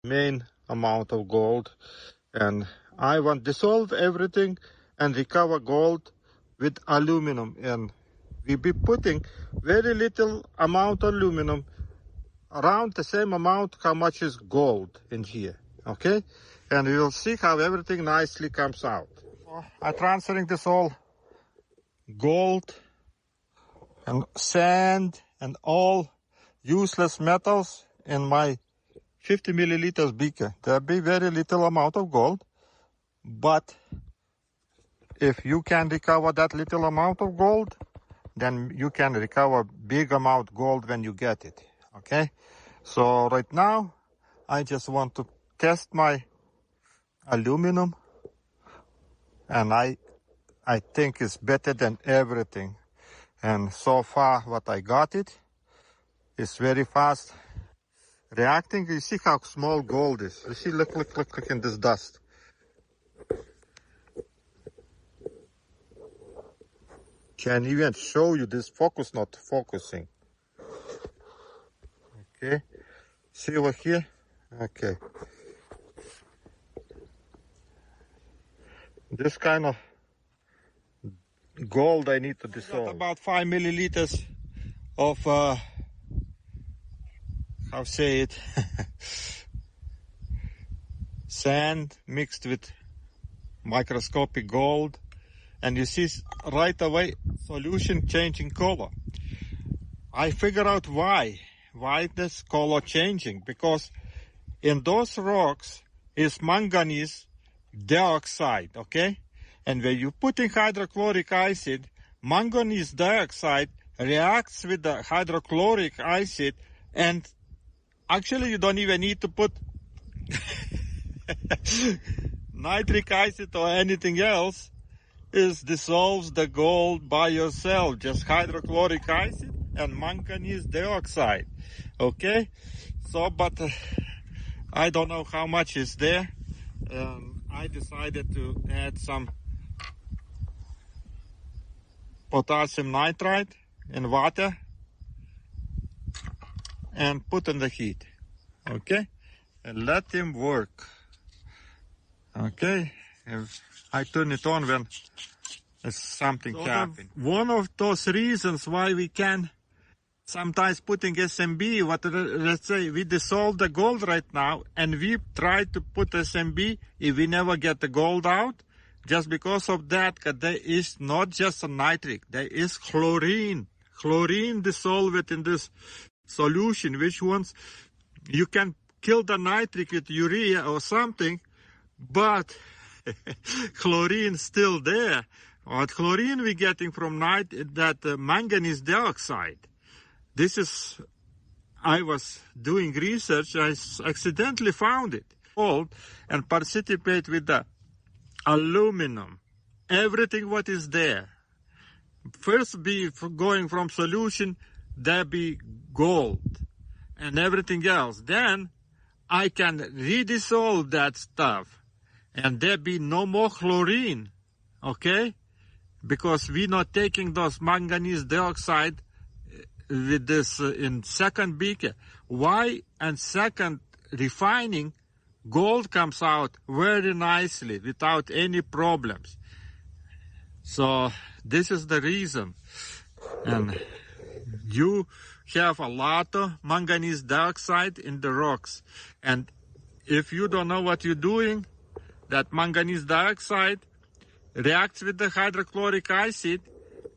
main amount of gold, and I want to dissolve everything and recover gold with aluminum, and we be putting very little amount of aluminum, around the same amount how much is gold in here, okay? And we will see how everything nicely comes out. I'm transferring this all gold and sand and all useless metals in my 50 milliliters beaker. There'll be very little amount of gold, but if you can recover that little amount of gold, then you can recover big amount gold when you get it, okay? So right now, I just want to test my aluminum, and I think it's better than everything. And so far, what I got it is very fast reacting. You see how small gold is. You see, look in this dust. Can even show you this focus not focusing. Okay, see over here? Okay. This kind of gold I need to dissolve. About 5 milliliters of, how say it, sand mixed with microscopic gold. And you see right away solution changing color. I figure out why this color changing, because in those rocks is manganese dioxide, okay? And when you put in hydrochloric acid, manganese dioxide reacts with the hydrochloric acid, and actually you don't even need to put nitric acid or anything else. It dissolves the gold by yourself, just hydrochloric acid and manganese dioxide, okay? So, but I don't know how much is there. I decided to add some potassium nitrite in water and put in the heat, okay? And let him work, okay? If I turn it on when something happens. One of those reasons why we can sometimes putting SMB, let's say we dissolve the gold right now and we try to put SMB if we never get the gold out, just because of that, because there is not just a nitric, there is chlorine. Chlorine dissolved in this solution, which ones you can kill the nitric with urea or something, but chlorine still there. What chlorine we getting from manganese dioxide. This is, I was doing research, I accidentally found it. And participate with the aluminum, everything what is there. First be going from solution, there be gold and everything else. Then I can redissolve that stuff and there be no more chlorine, okay? Because we're not taking those manganese dioxide with this in second beaker. Why? And second refining, gold comes out very nicely without any problems. So this is the reason. And you have a lot of manganese dioxide in the rocks. And if you don't know what you're doing, that manganese dioxide reacts with the hydrochloric acid,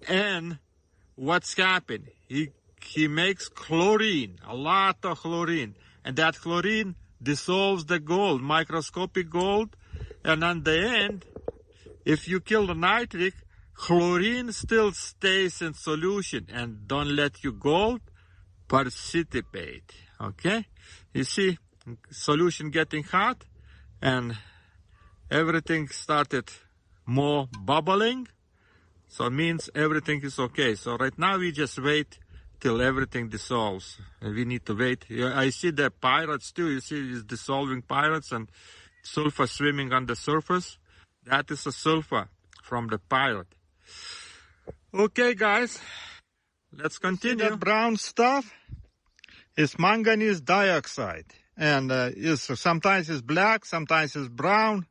and what's happened? He makes chlorine, a lot of chlorine, and that chlorine dissolves the gold, microscopic gold, and on the end, if you kill the nitric, chlorine still stays in solution and don't let your gold precipitate, okay? You see, solution getting hot, and everything started more bubbling, so it means everything is okay. So right now we just wait till everything dissolves. And we need to wait. I see the pirates too. You see it's dissolving pirates and sulfur swimming on the surface. That is a sulfur from the pirate. Okay, guys, let's continue. That brown stuff is manganese dioxide. and sometimes it's black, sometimes it's brown,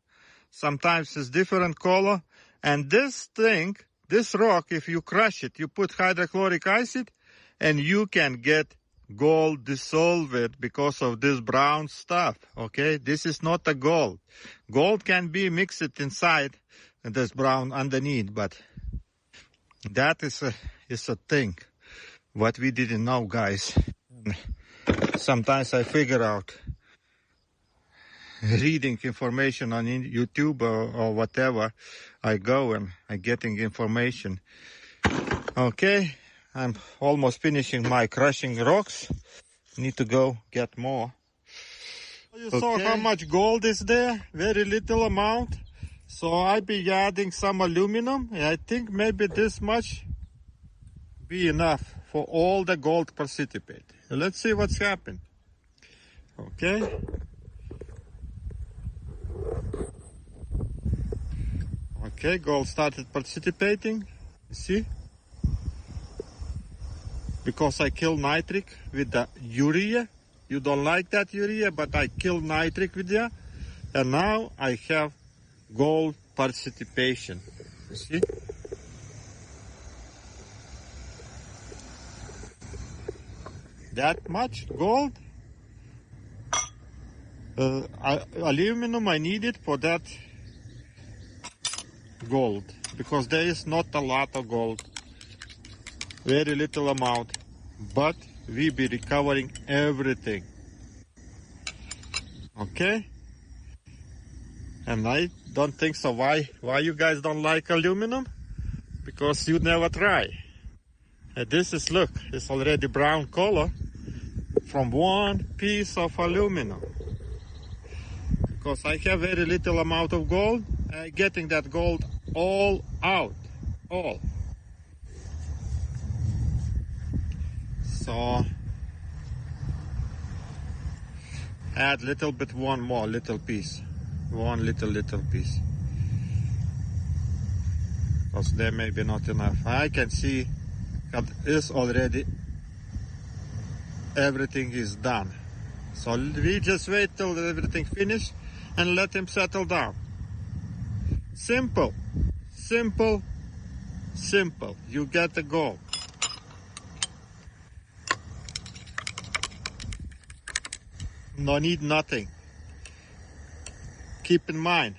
sometimes it's different color. And this thing, this rock, if you crush it, you put hydrochloric acid, and you can get gold dissolved because of this brown stuff, okay? This is not a gold. Gold can be mixed inside, and there's brown underneath, but that is a thing what we didn't know, guys. Sometimes I figure out, reading information on YouTube or whatever, I go and I'm getting information. Okay, I'm almost finishing my crushing rocks. Need to go get more. You saw how much gold is there? Very little amount. So I'll be adding some aluminum. I think maybe this much be enough for all the gold precipitate. Let's see what's happened. Okay. Okay, gold started participating. You see? Because I killed nitric with the urea. You don't like that urea, but I killed nitric with it. And now I have gold participation. You see? That much gold. Aluminum I needed for that gold, because there is not a lot of gold, very little amount, but we be recovering everything. Okay, and I don't think so. Why you guys don't like aluminum? Because you never try. And this is, look, it's already brown color from one piece of aluminum. Because I have very little amount of gold, getting that gold all out, all. So add little bit, one more little piece, one little piece, because there may be not enough. I can see that is already, everything is done. So we just wait till everything finished and let him settle down. Simple, simple, simple. You get the gold. No need nothing. Keep in mind,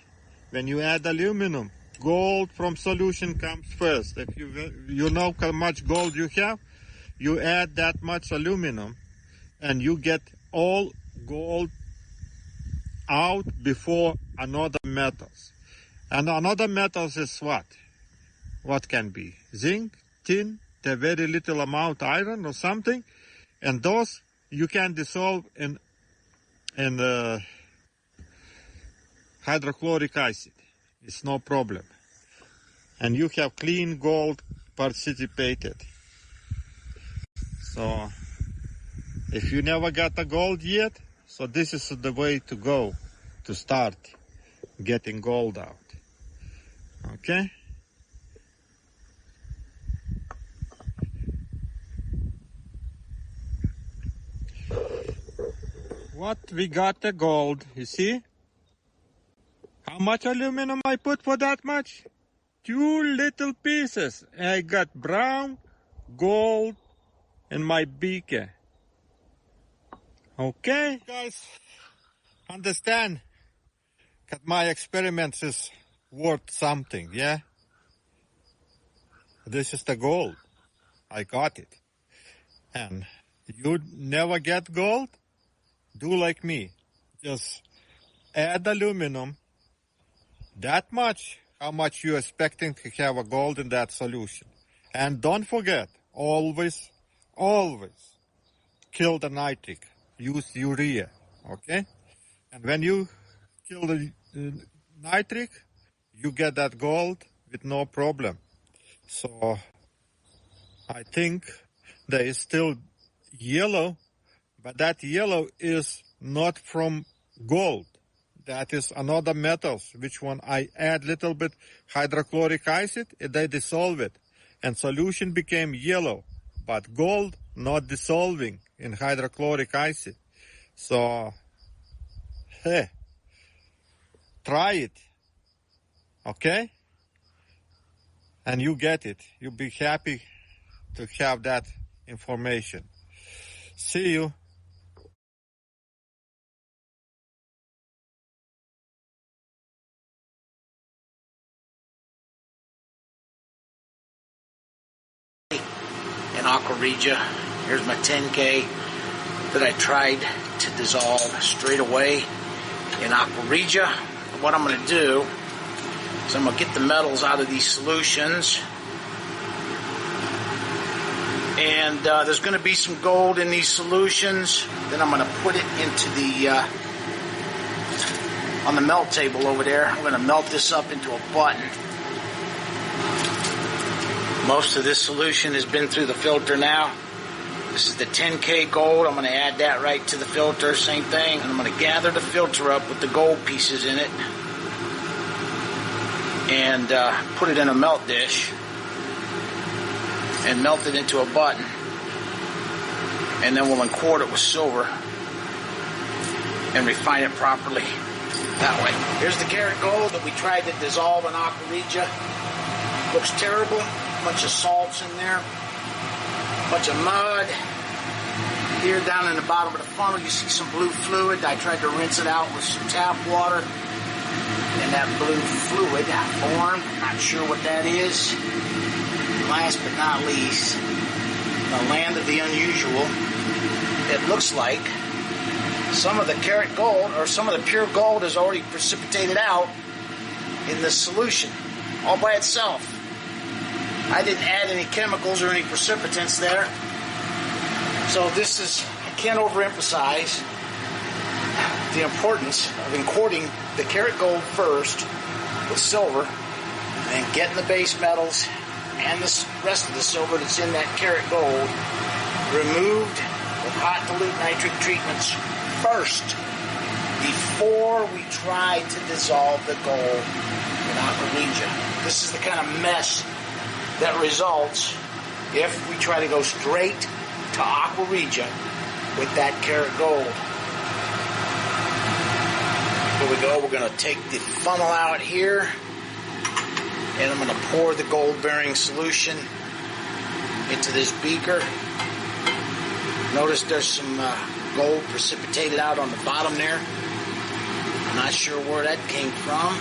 when you add aluminum, gold from solution comes first. If you know how much gold you have, you add that much aluminum, and you get all gold out before another metals. And another metals is what? What can be? Zinc, tin, the very little amount iron or something, and those you can dissolve in hydrochloric acid. It's no problem. And you have clean gold participated. So if you never got the gold yet, so this is the way to go to start getting gold out. Okay? What we got the gold, you see? How much aluminum I put for that much? 2 little pieces. I got brown gold in my beaker. Okay, guys, understand that my experiments is worth something, yeah? This is the gold. I got it. And you never get gold? Do like me. Just add aluminum, that much, how much you're expecting to have a gold in that solution. And don't forget, always, always kill the nitric. Use urea, okay? And when you kill the nitric, you get that gold with no problem. So I think there is still yellow, but that yellow is not from gold. That is another metals, which one I add little bit hydrochloric acid, and they dissolve it. And solution became yellow, but gold not dissolving in hydrochloric acid. So Hey, try it, okay? And you get it. You'll be happy to have that information. See you. In aqua regia, here's my 10K that I tried to dissolve straight away in aqua regia. What I'm going to do is I'm going to get the metals out of these solutions, and there's going to be some gold in these solutions. Then I'm going to put it into the on the melt table over there. I'm going to melt this up into a button. Most of this solution has been through the filter now. This is the 10K gold. I'm going to add that right to the filter, same thing. And I'm going to gather the filter up with the gold pieces in it and put it in a melt dish and melt it into a button. And then we'll quart it with silver and refine it properly that way. Here's the karat gold that we tried to dissolve in aqua regia. Looks terrible. Bunch of salts in there, bunch of mud. Here down in the bottom of the funnel you see some blue fluid. I tried to rinse it out with some tap water, and that blue fluid formed. Not sure what that is. Last but not least, the land of the unusual. It looks like some of the karat gold, or some of the pure gold, is already precipitated out in this solution all by itself. I didn't add any chemicals or any precipitants there. So this is, I can't overemphasize the importance of inquarting the karat gold first with silver, and then getting the base metals and the rest of the silver that's in that karat gold removed with hot dilute nitric treatments first before we try to dissolve the gold in aqua regia. This is the kind of mess that results if we try to go straight to aqua regia with that karat gold. Here we go. We're going to take the funnel out here, and I'm going to pour the gold-bearing solution into this beaker. Notice there's some gold precipitated out on the bottom there. I'm not sure where that came from.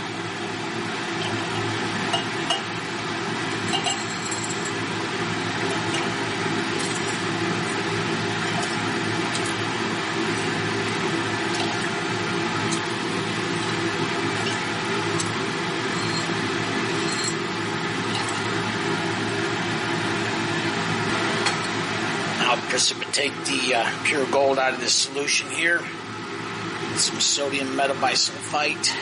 Precipitate the pure gold out of this solution here with some sodium metabisulfite.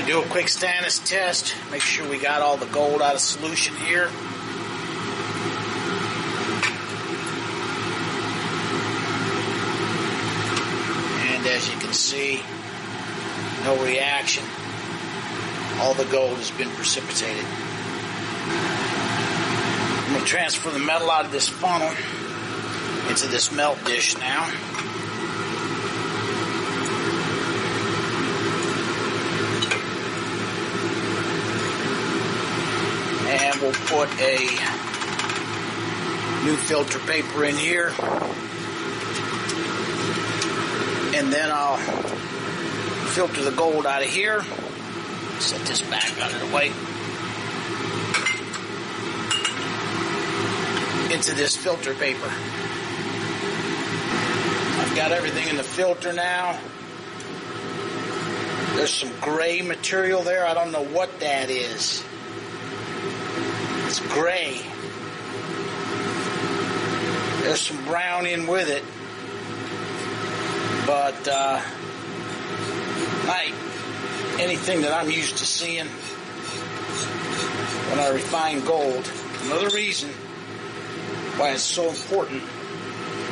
Do a quick stannous test. Make sure we got all the gold out of solution here. And as you can see, no reaction. All the gold has been precipitated. I'm going to transfer the metal out of this funnel into this melt dish now. And we'll put a new filter paper in here. And then I'll filter the gold out of here. Set this back out of the way. Into this filter paper. I've got everything in the filter now. There's some gray material there. I don't know what that is. It's gray. There's some brown in with it. But not anything that I'm used to seeing when I refine gold. Another reason why it's so important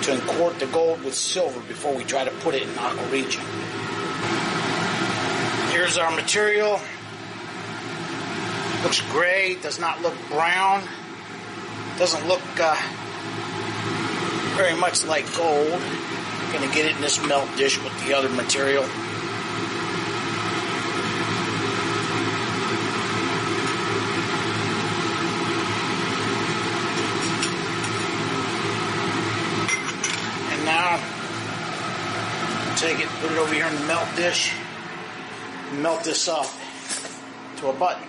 to inquart the gold with silver before we try to put it in aqua regia. Here's our material. Looks gray, does not look brown, doesn't look very much like gold. Going to get it in this melt dish with the other material. And now, take it, put it over here in the melt dish, and melt this up to a button.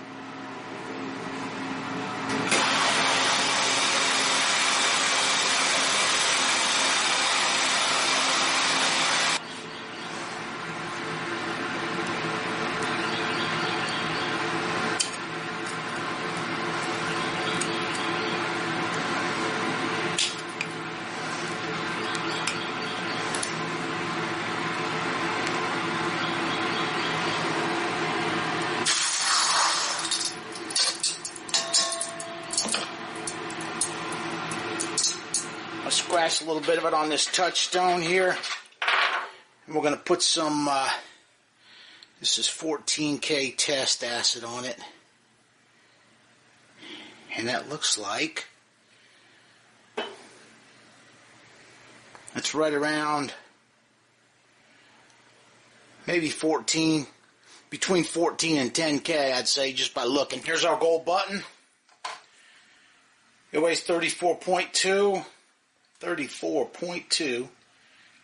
Scratch a little bit of it on this touchstone here, and we're going to put some this is 14K test acid on it, and that looks like it's right around maybe 14, between 14 and 10K, I'd say, just by looking. Here's our gold button. It weighs 34.2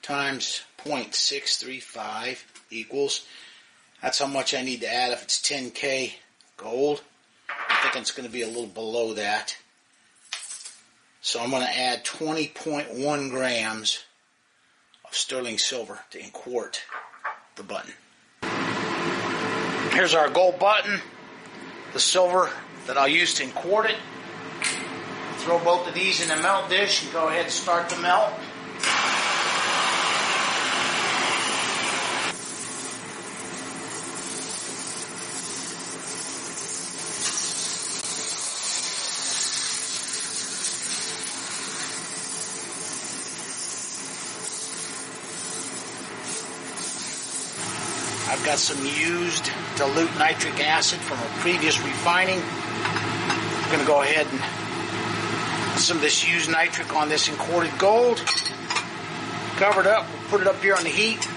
times 0.635 equals, that's how much I need to add if it's 10K gold. I think it's going to be a little below that. So I'm going to add 20.1 grams of sterling silver to inquart the button. Here's our gold button, the silver that I'll use to inquart it. Throw both of these in the melt dish and go ahead and start the melt. I've got some used dilute nitric acid from a previous refining. I'm going to go ahead and some of this used nitric on this inquarted gold. Cover it up. We'll put it up here on the heat,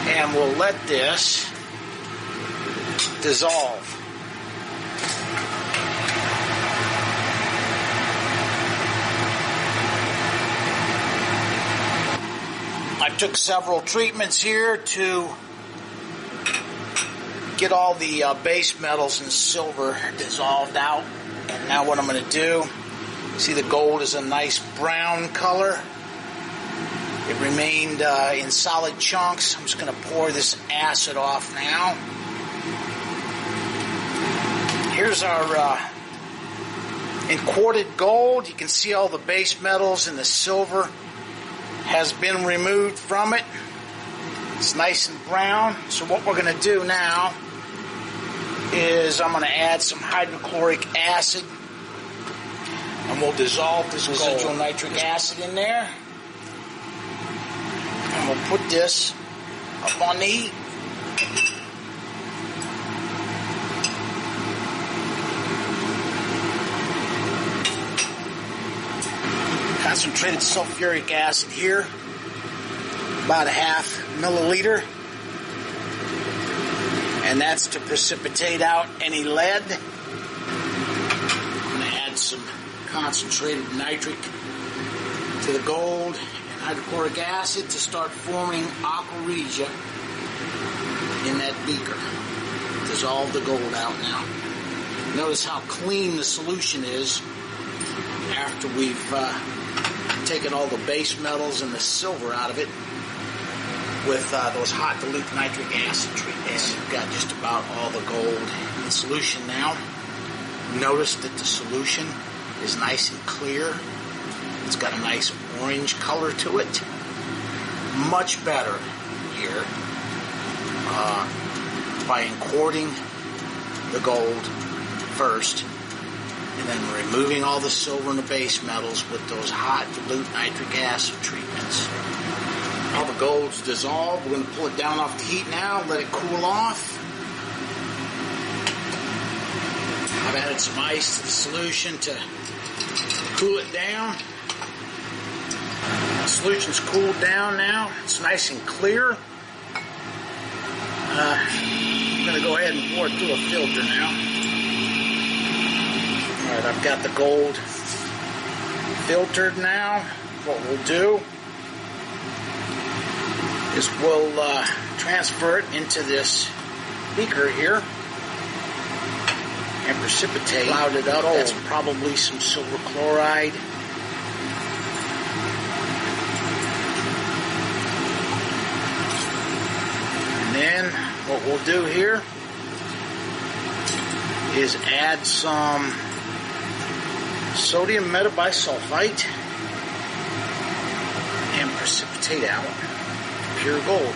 and we'll let this dissolve. I took several treatments here to get all the base metals and silver dissolved out. And now what I'm going to do, see the gold is a nice brown color. It remained in solid chunks. I'm just going to pour this acid off now. Here's our inquarted gold. You can see all the base metals and the silver has been removed from it. It's nice and brown. So what we're going to do now is I'm going to add some hydrochloric acid, and we'll dissolve this residual nitric acid in there, and we'll put this up on the heat. Concentrated sulfuric acid here, about a half milliliter. And that's to precipitate out any lead. I'm going to add some concentrated nitric to the gold and hydrochloric acid to start forming aqua regia in that beaker. Dissolve the gold out now. Notice how clean the solution is after we've taken all the base metals and the silver out of it with those hot dilute nitric acid treatments. You've got just about all the gold in solution now. Notice that the solution is nice and clear. It's got a nice orange color to it. Much better here by inquarting the gold first And then we're removing all the silver and the base metals with those hot dilute nitric acid treatments. All the gold's dissolved. We're going to pull it down off the heat now, let it cool off. I've added some ice to the solution to cool it down. The solution's cooled down now. It's nice and clear. I'm going to go ahead and pour it through a filter now. All right, I've got the gold filtered now. What we'll do is we'll transfer it into this beaker here and precipitate. Clouded up. That's probably some silver chloride. And then what we'll do here is add some sodium metabisulfite and precipitate out pure gold.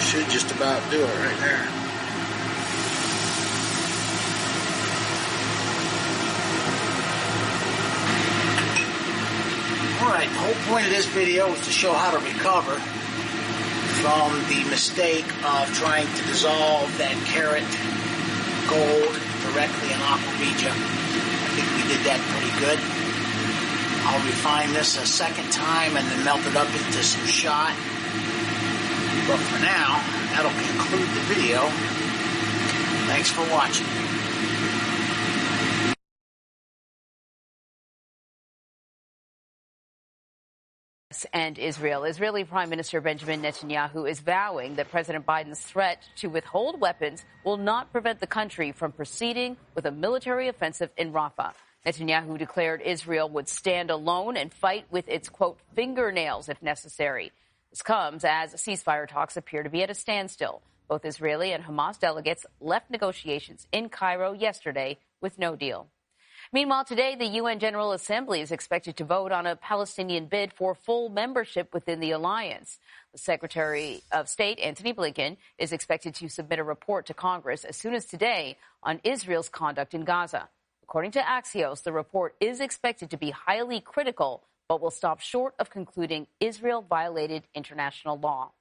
Should just about do it right there. Alright, the whole point of this video is to show how to recover from the mistake of trying to dissolve that carat gold directly in aqua regia. I think we did that pretty good. I'll refine this a second time and then melt it up into some shot. But for now, that'll conclude the video. Thanks for watching. And Israel. Israeli Prime Minister Benjamin Netanyahu is vowing that President Biden's threat to withhold weapons will not prevent the country from proceeding with a military offensive in Rafah. Netanyahu declared Israel would stand alone and fight with its, quote, fingernails if necessary. This comes as ceasefire talks appear to be at a standstill. Both Israeli and Hamas delegates left negotiations in Cairo yesterday with no deal. Meanwhile, today, the UN General Assembly is expected to vote on a Palestinian bid for full membership within the alliance. The Secretary of State, Antony Blinken, is expected to submit a report to Congress as soon as today on Israel's conduct in Gaza. According to Axios, the report is expected to be highly critical, but will stop short of concluding Israel violated international law.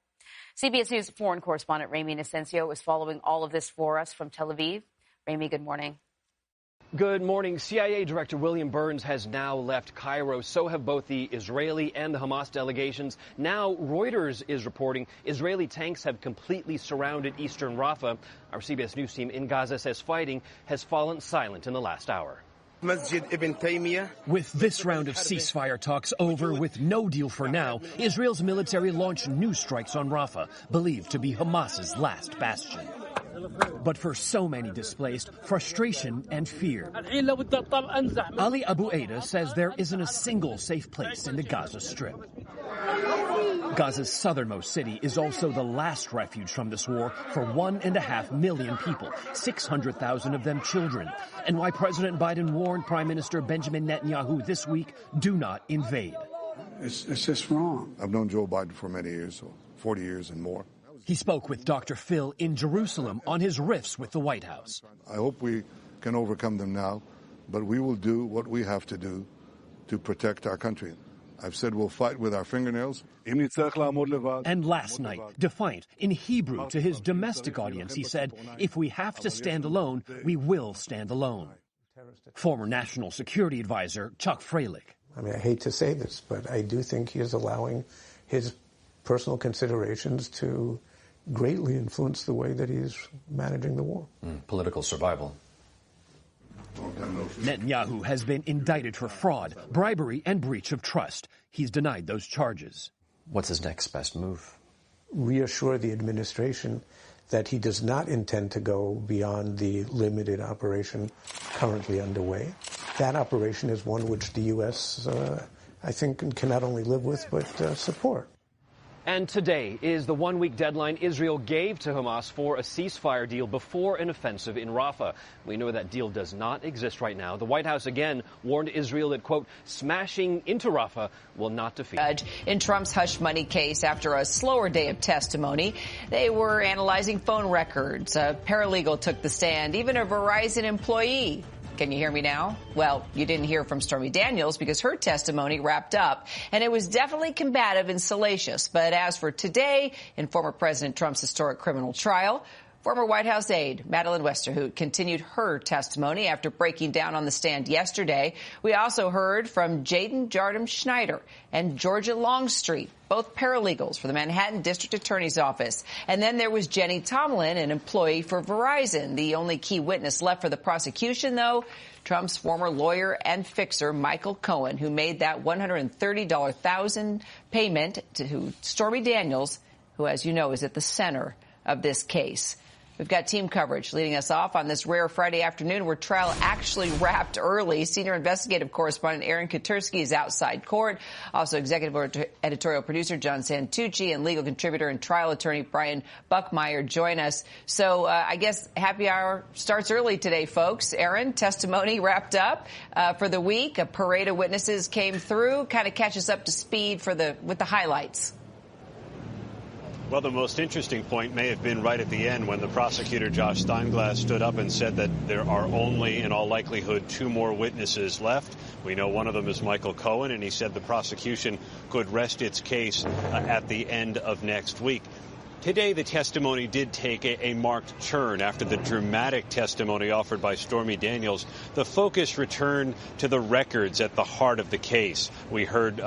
CBS News foreign correspondent Ramy Inocencio is following all of this for us from Tel Aviv. Ramy, good morning. Good morning. CIA Director William Burns has now left Cairo. So have both the Israeli and the Hamas delegations. Now Reuters is reporting Israeli tanks have completely surrounded eastern Rafah. Our CBS News team in Gaza says fighting has fallen silent in the last hour. With this round of ceasefire talks over with no deal for now, Israel's military launched new strikes on Rafah, believed to be Hamas's last bastion. But for so many displaced, frustration and fear. Ali Abu Aida says there isn't a single safe place in the Gaza Strip. Gaza's southernmost city is also the last refuge from this war for 1.5 million people, 600,000 of them children, and why President Biden warned Prime Minister Benjamin Netanyahu this week, do not invade. It's just wrong. I've known Joe Biden for many years, 40 years and more. He spoke with Dr. Phil in Jerusalem on his rifts with the White House. I hope we can overcome them now, but we will do what we have to do to protect our country. I've said we'll fight with our fingernails. And last night, defiant in Hebrew to his domestic audience, he said, if we have to stand alone, we will stand alone. Former National Security Advisor Chuck Freilich. I mean, I hate to say this, but I do think he is allowing his personal considerations to greatly influence the way that he's managing the war. Political survival. Netanyahu has been indicted for fraud, bribery, and breach of trust. He's denied those charges. What's his next best move? Reassure the administration that he does not intend to go beyond the limited operation currently underway. That operation is one which the U.S., I think, can not only live with, but support. And today is the one-week deadline Israel gave to Hamas for a ceasefire deal before an offensive in Rafah. We know that deal does not exist right now. The White House again warned Israel that, quote, smashing into Rafah will not defeat. In Trump's hush money case, after a slower day of testimony, they were analyzing phone records. A paralegal took the stand, even a Verizon employee. Can you hear me now? Well, you didn't hear from Stormy Daniels because her testimony wrapped up, and it was definitely combative and salacious. But as for today, in former President Trump's historic criminal trial, former White House aide Madeleine Westerhout continued her testimony after breaking down on the stand yesterday. We also heard from Jaden Jardim Schneider and Georgia Longstreet, both paralegals for the Manhattan District Attorney's Office. And then there was Jenny Tomlin, an employee for Verizon. The only key witness left for the prosecution, though, Trump's former lawyer and fixer, Michael Cohen, who made that $130,000 payment to Stormy Daniels, who, as you know, is at the center of this case. We've got team coverage leading us off on this rare Friday afternoon where trial actually wrapped early. Senior investigative correspondent Aaron Katursky is outside court. Also, executive editorial producer John Santucci and legal contributor and trial attorney Brian Buckmeyer join us. So I guess happy hour starts early today, folks. Aaron, testimony wrapped up for the week. A parade of witnesses came through. Kind of catch us up to speed with the highlights. Well, the most interesting point may have been right at the end when the prosecutor, Josh Steinglass, stood up and said that there are only, in all likelihood, 2 more witnesses left. We know one of them is Michael Cohen, and he said the prosecution could rest its case at the end of next week. Today, the testimony did take a marked turn after the dramatic testimony offered by Stormy Daniels. The focus returned to the records at the heart of the case. We heard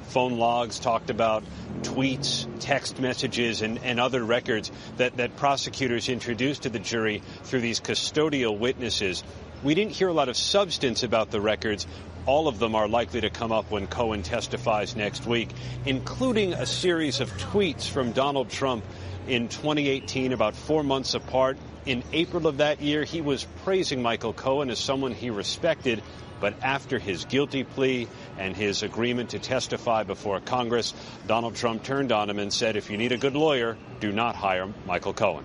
phone logs, talked about tweets, text messages, and other records that prosecutors introduced to the jury through these custodial witnesses. We didn't hear a lot of substance about the records. All of them are likely to come up when Cohen testifies next week, including a series of tweets from Donald Trump in 2018, about 4 months apart. In April of that year, he was praising Michael Cohen as someone he respected. But after his guilty plea and his agreement to testify before Congress, Donald Trump turned on him and said, if you need a good lawyer, do not hire Michael Cohen.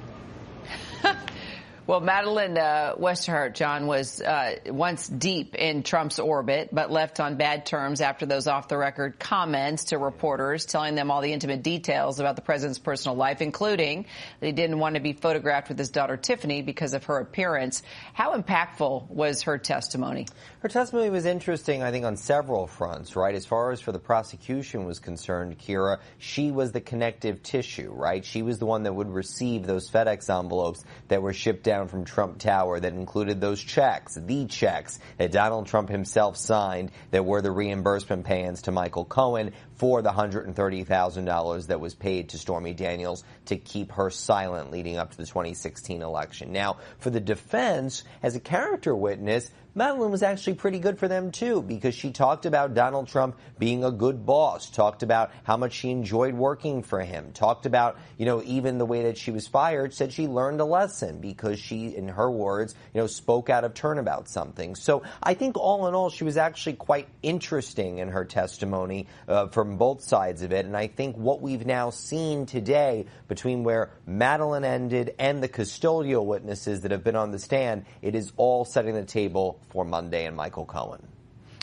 Well, Madeleine Westerhout, John, was once deep in Trump's orbit, but left on bad terms after those off-the-record comments to reporters, telling them all the intimate details about the president's personal life, including that he didn't want to be photographed with his daughter Tiffany because of her appearance. How impactful was her testimony? Her testimony was interesting, I think, on several fronts, right? As far as for the prosecution was concerned, Kira, she was the connective tissue, right? She was the one that would receive those FedEx envelopes that were shipped down from Trump Tower that included those checks, the checks that Donald Trump himself signed that were the reimbursement payments to Michael Cohen for the $130,000 that was paid to Stormy Daniels to keep her silent leading up to the 2016 election. Now, for the defense, as a character witness, Madeleine was actually pretty good for them, too, because she talked about Donald Trump being a good boss, talked about how much she enjoyed working for him, talked about, even the way that she was fired, said she learned a lesson because she, in her words, spoke out of turn about something. So I think all in all, she was actually quite interesting in her testimony from both sides of it. And I think what we've now seen today between where Madeleine ended and the custodial witnesses that have been on the stand, it is all setting the table for Monday and Michael Cohen.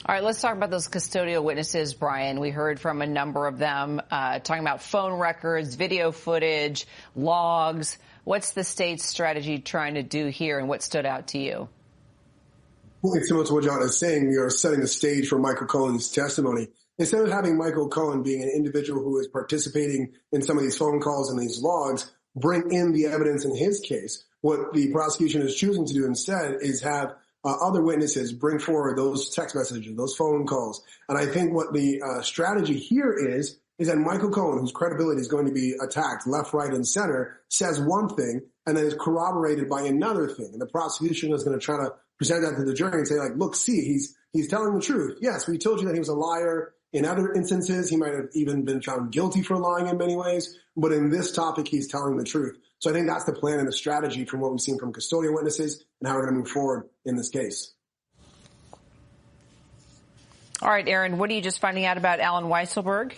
All right, let's talk about those custodial witnesses, Brian. We heard from a number of them talking about phone records, video footage, logs. What's the state's strategy trying to do here, and what stood out to you? Well, it's similar to what John is saying. We are setting the stage for Michael Cohen's testimony. Instead of having Michael Cohen being an individual who is participating in some of these phone calls and these logs, bring in the evidence in his case, what the prosecution is choosing to do instead is have other witnesses bring forward those text messages, those phone calls. And I think what the strategy here is that Michael Cohen, whose credibility is going to be attacked left, right, and center, says one thing and then is corroborated by another thing. And the prosecution is going to try to present that to the jury and say, like, look, see, he's telling the truth. Yes, we told you that he was a liar. In other instances, he might have even been found guilty for lying in many ways. But in this topic, he's telling the truth. So I think that's the plan and the strategy from what we've seen from custodial witnesses and how we're going to move forward in this case. All right, Aaron, what are you just finding out about Alan Weisselberg?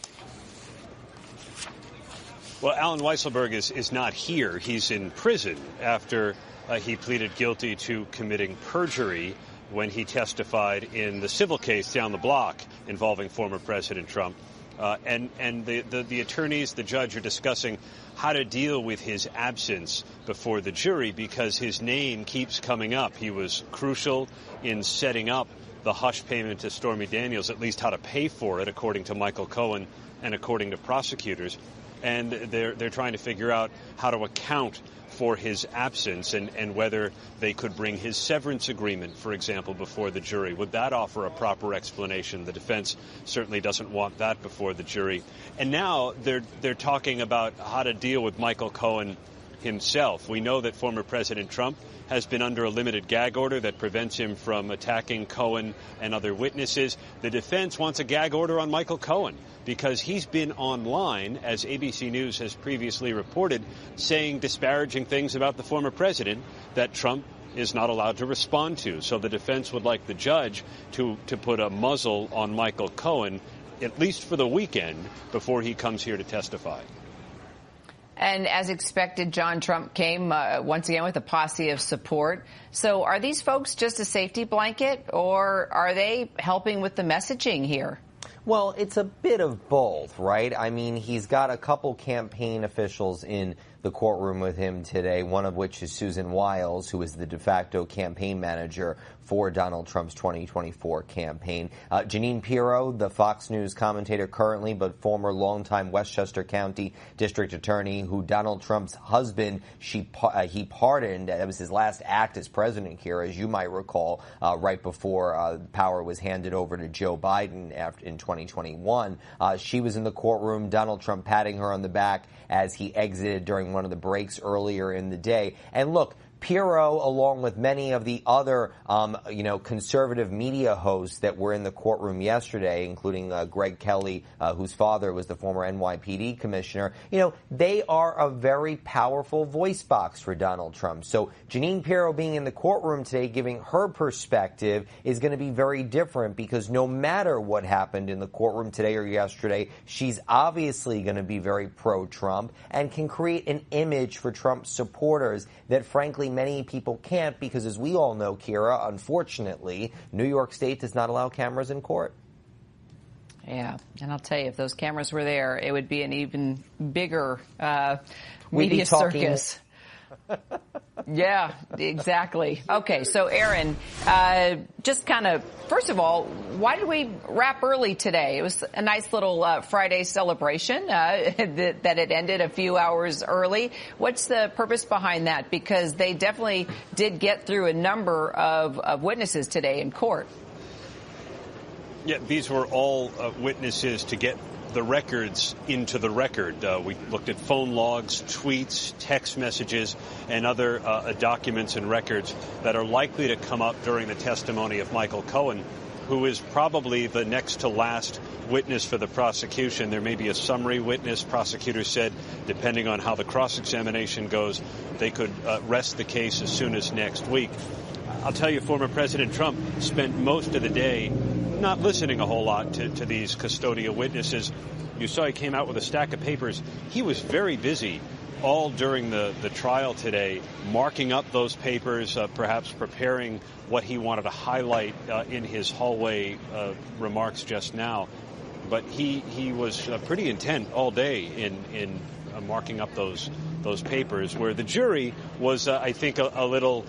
Well, Alan Weisselberg is not here. He's in prison after he pleaded guilty to committing perjury when he testified in the civil case down the block involving former President Trump. And the attorneys, the judge, are discussing how to deal with his absence before the jury because his name keeps coming up. He was crucial in setting up the hush payment to Stormy Daniels, at least how to pay for it, according to Michael Cohen and according to prosecutors. And they're trying to figure out how to account for his absence and whether they could bring his severance agreement, for example, before the jury. Would that offer a proper explanation? The defense certainly doesn't want that before the jury. And now they're talking about how to deal with Michael Cohen himself. We know that former President Trump has been under a limited gag order that prevents him from attacking Cohen and other witnesses. The defense wants a gag order on Michael Cohen because he's been online, as ABC News has previously reported, saying disparaging things about the former president that Trump is not allowed to respond to. So the defense would like the judge to put a muzzle on Michael Cohen, at least for the weekend, before he comes here to testify. And as expected, John Trump came once again with a posse of support. So are these folks just a safety blanket, or are they helping with the messaging here? Well, it's a bit of both, right? I mean, he's got a couple campaign officials in the courtroom with him today, one of which is Susan Wiles, who is the de facto campaign manager for Donald Trump's 2024 campaign. Jeanine Pirro, the Fox News commentator currently, but former longtime Westchester County District Attorney, who Donald Trump's husband, he pardoned. That was his last act as president here, as you might recall, right before power was handed over to Joe Biden in 2021. She was in the courtroom, Donald Trump patting her on the back as he exited during one of the breaks earlier in the day. And look, Pirro, along with many of the other, conservative media hosts that were in the courtroom yesterday, including Greg Kelly, whose father was the former NYPD commissioner, they are a very powerful voice box for Donald Trump. So Jeanine Pirro being in the courtroom today, giving her perspective, is going to be very different because no matter what happened in the courtroom today or yesterday, she's obviously going to be very pro-Trump and can create an image for Trump supporters that, frankly, many people can't because, as we all know, Kira, unfortunately, New York State does not allow cameras in court. Yeah, and I'll tell you, if those cameras were there, it would be an even bigger media circus. Yeah, exactly. Okay, so Aaron, just kind of, first of all, why did we wrap early today? It was a nice little Friday celebration that it ended a few hours early. What's the purpose behind that? Because they definitely did get through a number of witnesses today in court. Yeah, these were all witnesses to get the records into the record. We looked at phone logs, tweets, text messages, and other documents and records that are likely to come up during the testimony of Michael Cohen, who is probably the next to last witness for the prosecution. There may be a summary witness. Prosecutors said, depending on how the cross-examination goes, they could rest the case as soon as next week. I'll tell you, former President Trump spent most of the day not listening a whole lot to these custodial witnesses. You saw he came out with a stack of papers. He was very busy all during the trial today, marking up those papers, perhaps preparing what he wanted to highlight in his hallway remarks just now. But he was pretty intent all day in marking up those papers, where the jury was, I think, a little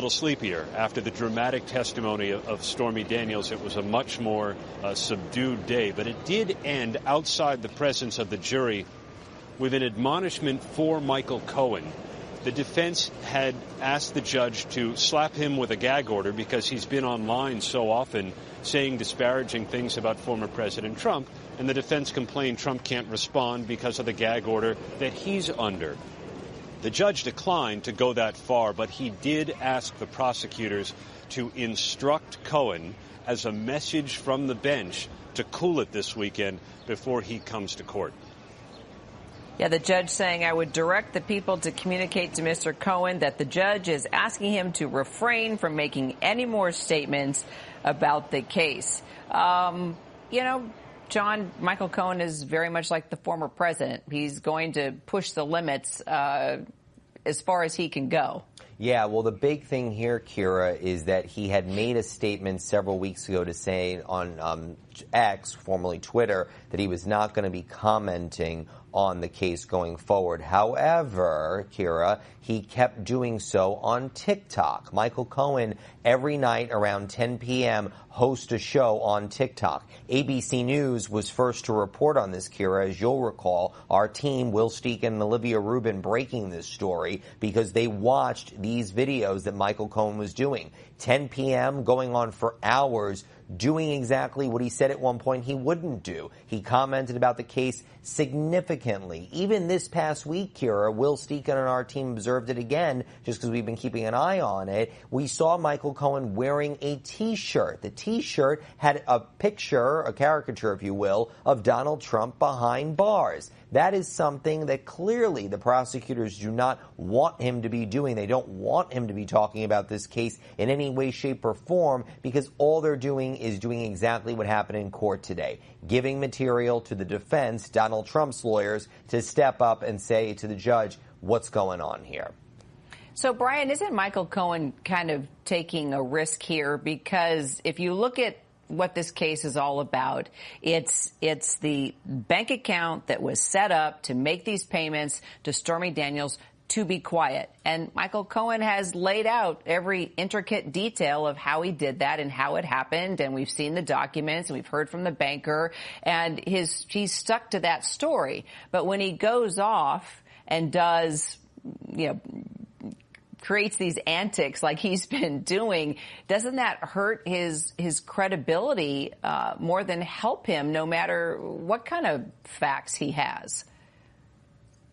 sleepier after the dramatic testimony of Stormy Daniels. It was a much more subdued day, but it did end outside the presence of the jury with an admonishment for Michael Cohen. The defense had asked the judge to slap him with a gag order because he's been online so often saying disparaging things about former President Trump, and the defense complained Trump can't respond because of the gag order that he's under. The judge declined to go that far, but he did ask the prosecutors to instruct Cohen as a message from the bench to cool it this weekend before he comes to court. Yeah, the judge saying, I would direct the people to communicate to Mr. Cohen that the judge is asking him to refrain from making any more statements about the case. John, Michael Cohen is very much like the former president. He's going to push the limits as far as he can go. Yeah, well, the big thing here, Kira, is that he had made a statement several weeks ago to say on X, formerly Twitter, that he was not going to be commenting on the case going forward. However, Kira, he kept doing so on TikTok. Michael Cohen, every night around 10 p.m., hosts a show on TikTok. ABC News was first to report on this, Kira. As you'll recall, our team, Will Steek and Olivia Rubin, breaking this story because they watched these videos that Michael Cohen was doing. 10 p.m., going on for hours, doing exactly what he said at one point he wouldn't do. He commented about the case significantly. Even this past week, Kira, Will Steek and our team observed it again, just because we've been keeping an eye on it. We saw Michael Cohen wearing a T-shirt. The T-shirt had a picture, a caricature, if you will, of Donald Trump behind bars. That is something that clearly the prosecutors do not want him to be doing. They don't want him to be talking about this case in any way, shape, or form, because all they're doing is doing exactly what happened in court today, giving material to the defense, Donald Trump's lawyers, to step up and say to the judge, what's going on here? So, Brian, isn't Michael Cohen kind of taking a risk here? Because if you look at what this case is all about, it's the bank account that was set up to make these payments to Stormy Daniels to be quiet. And Michael Cohen has laid out every intricate detail of how he did that and how it happened. And we've seen the documents and we've heard from the banker, and he's stuck to that story. But when he goes off and does, creates these antics like he's been doing, doesn't that hurt his credibility more than help him, no matter what kind of facts he has?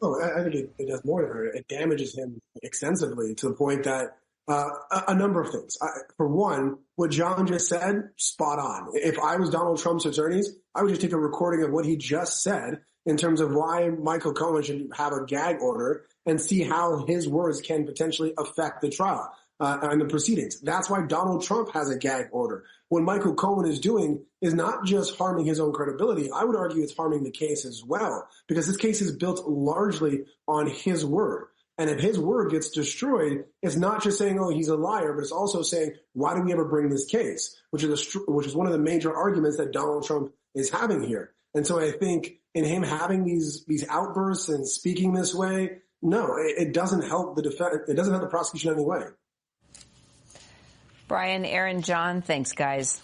Oh, I think it does more than hurt. It damages him extensively to the point that a number of things. For one, what John just said, spot on. If I was Donald Trump's attorneys, I would just take a recording of what he just said in terms of why Michael Cohen should have a gag order and see how his words can potentially affect the trial and the proceedings. That's why Donald Trump has a gag order. What Michael Cohen is doing is not just harming his own credibility. I would argue it's harming the case as well, because this case is built largely on his word. And if his word gets destroyed, it's not just saying, oh, he's a liar, but it's also saying, why did we ever bring this case? Which is one of the major arguments that Donald Trump is having here. And so I think in him having these outbursts and speaking this way, no, it doesn't help the defense. It doesn't help the prosecution in any way. Brian, Aaron, John, thanks, guys.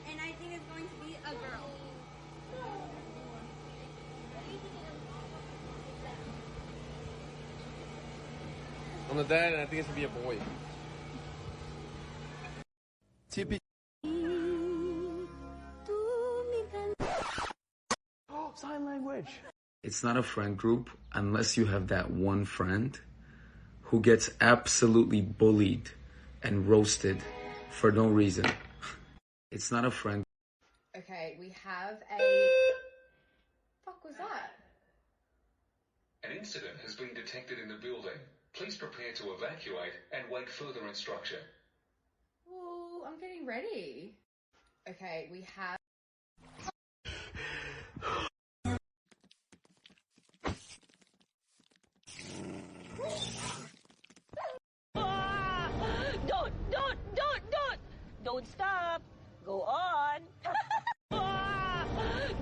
And I think it's going to be a girl. I'm the dad, and I think it's going to be a boy. TP. Oh, sign language. It's not a friend group unless you have that one friend who gets absolutely bullied and roasted for no reason. It's not a friend. Okay, we have a... Fuck was that? An incident has been detected in the building. Please prepare to evacuate and wait further instruction. Oh, I'm getting ready. Okay, we have... Don't stop. Go on.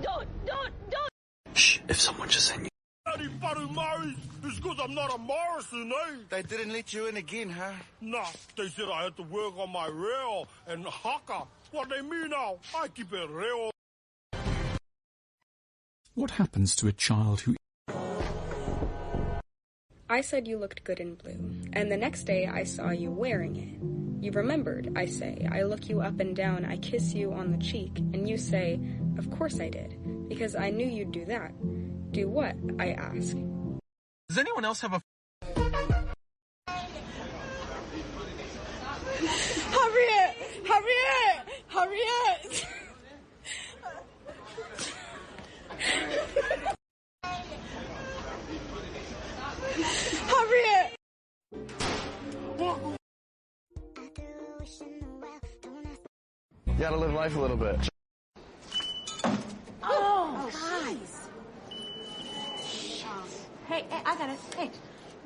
Don't. Shh, if someone just sent you. It's because I'm not a Morrison, eh? They didn't let you in again, huh? Nah, they said I had to work on my rail and haka. What they mean now? I keep it real. What happens to a child who... I said you looked good in blue, and the next day I saw you wearing it. You remembered, I say. I look you up and down, I kiss you on the cheek, and you say, of course I did, because I knew you'd do that. Do what? I ask. Does anyone else have a... Harriet! Harriet! Harriet! Harriet! You gotta live life a little bit. Oh, guys. Hey, I got it. Hey.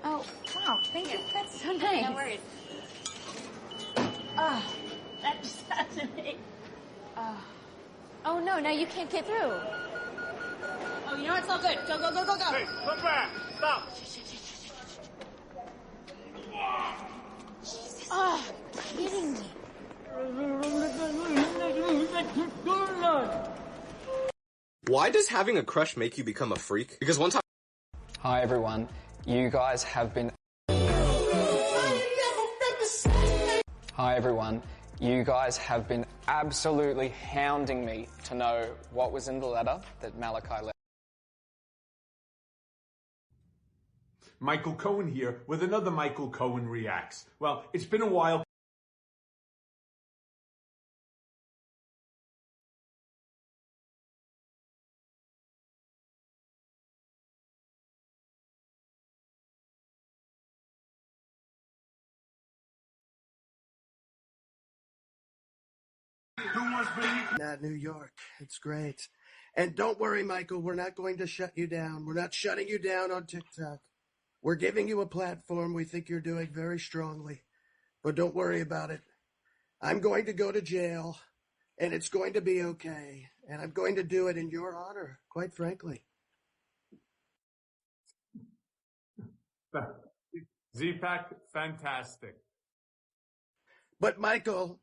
Oh, wow. Thank you. That's so nice. No worries. That's fascinating. Oh, no. Now you can't get through. Oh, you know what? It's all good. Go, go, go, go, go. Hey, look back. Stop. Oh, kidding me. Why does having a crush make you become a freak? Because one time... Hi everyone, you guys have been... Hi everyone, you guys have been absolutely hounding me to know what was in the letter that Malachi left. Michael Cohen here with another Michael Cohen Reacts. Well, it's been a while. Not New York. It's great. And don't worry, Michael, we're not going to shut you down. We're not shutting you down on TikTok. We're giving you a platform we think you're doing very strongly. But don't worry about it. I'm going to go to jail, and it's going to be okay. And I'm going to do it in your honor, quite frankly. Z-Pack, fantastic. But, Michael...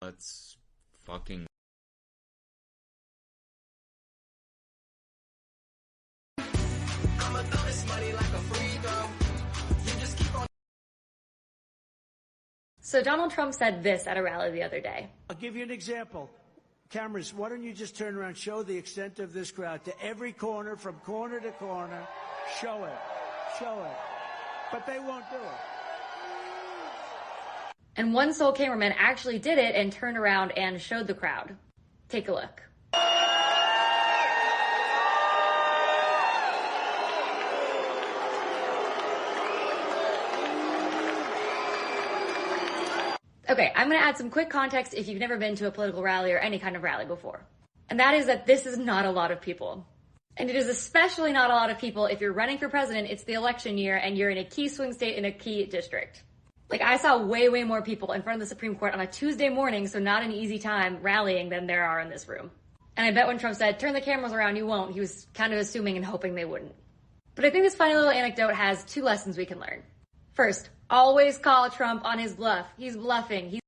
Let's fucking... So Donald Trump said this at a rally the other day. I'll give you an example. Cameras, why don't you just turn around, show the extent of this crowd to every corner, from corner to corner. Show it. Show it. But they won't do it. And one sole cameraman actually did it and turned around and showed the crowd. Take a look. Okay, I'm going to add some quick context if you've never been to a political rally or any kind of rally before. And that is that this is not a lot of people. And it is especially not a lot of people if you're running for president, it's the election year, and you're in a key swing state in a key district. Like, I saw way, way more people in front of the Supreme Court on a Tuesday morning, so not an easy time, rallying than there are in this room. And I bet when Trump said, turn the cameras around, you won't, he was kind of assuming and hoping they wouldn't. But I think this funny little anecdote has two lessons we can learn. First, always call Trump on his bluff. He's bluffing.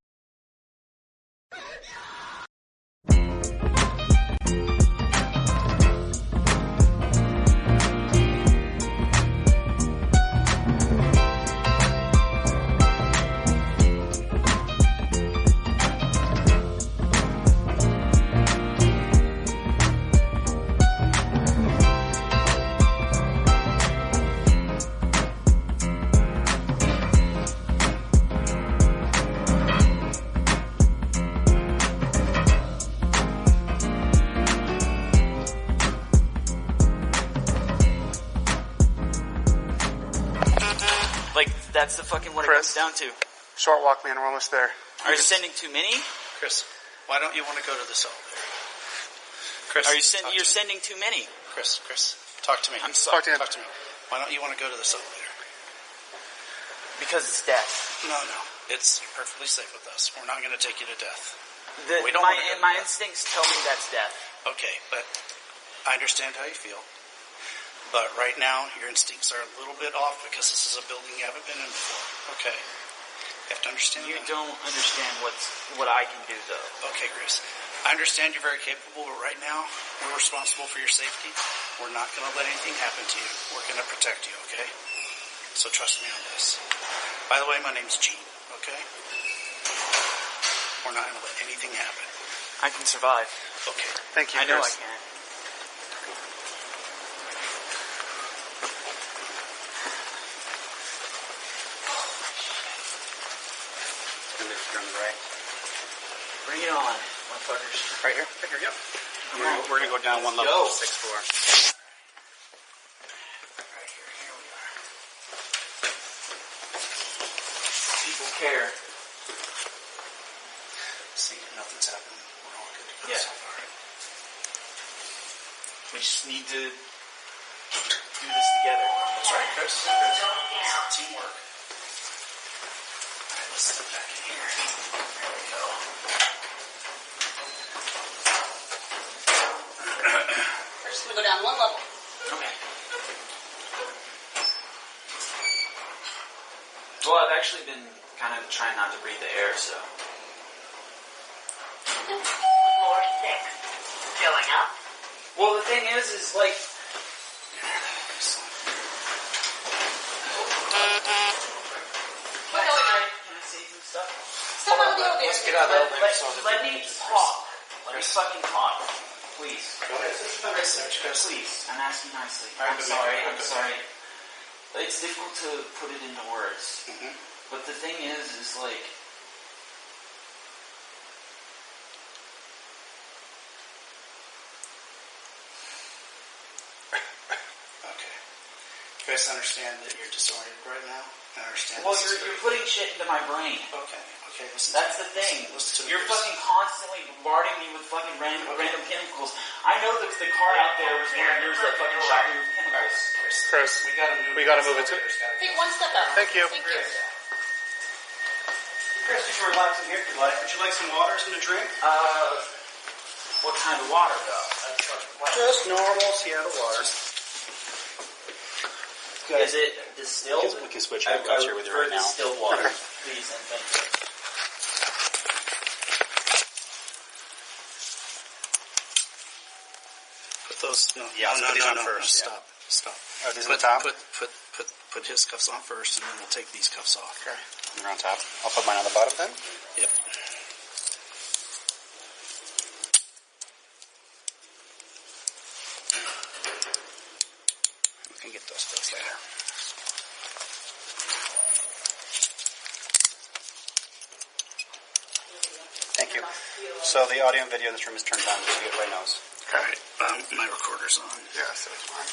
That's the fucking what Chris, it comes down to. Short walk, man. We're almost there. Are you sending too many? Chris, why don't you want to go to this elevator? Chris, you're sending too many. Chris, talk to me. I'm sorry. Talk to me. Why don't you want to go to this elevator? Because it's death. No. It's perfectly safe with us. We're not going to take you to death. My instincts tell me that's death. Okay, but I understand how you feel. But right now, your instincts are a little bit off because this is a building you haven't been in before. Okay. You have to understand You don't understand what I can do, though. Okay, Chris. I understand you're very capable, but right now, we're responsible for your safety. We're not going to let anything happen to you. We're going to protect you, okay? So trust me on this. By the way, my name's Gene, okay? We're not going to let anything happen. I can survive. Okay. Thank you, I know I Chris. can. You're on the right. Bring it on, motherfuckers. Right here? Right here, yep. We're going to go down one level to the 6th floor. People care. See, nothing's happening. We're all good to go Yeah. so far. We just need to do this together. That's right, Chris. It's teamwork. Alright, let's step back in here. There we go. We're just going to go down one level. Okay. Well, I've actually been kind of trying not to breathe the air, so. Floor 6. Going up. Well, the thing is like. Can I say some stuff? Step out of the elevator. Let's get out of the elevator. Let me talk. Let me fucking talk. Please. Go ahead. Chris. Please. I'm asking nicely. All right, I'm sorry. It's difficult to put it into words. Mm-hmm. But the thing is like. Okay. You guys understand that you're disoriented right now? I understand. Well, you're putting shit into my brain. Okay. Listen. That's the thing. Listen to me. You're fucking constantly bombarding me with fucking random chemicals. I know that the car out there was one of yours that fucking shot me with chemicals. Chris, we gotta move it to... Take one step out. Thank you. Thank you. Chris, you can relax in here if you'd like. Would you like some water, something to drink? What kind of water, though? Just normal Seattle water. Is it distilled? We can switch cups here with you right now. Distilled water, please, and thank you. Put those. No. First. Stop. Are these on the top? Put his cuffs on first, and then we'll take these cuffs off. Okay. They're on top. I'll put mine on the bottom then. Yep. We can get those fixed later. Thank you. So the audio and video in this room is turned on, so you get right nose. All right. My recorder's on. Yeah, so it's fine.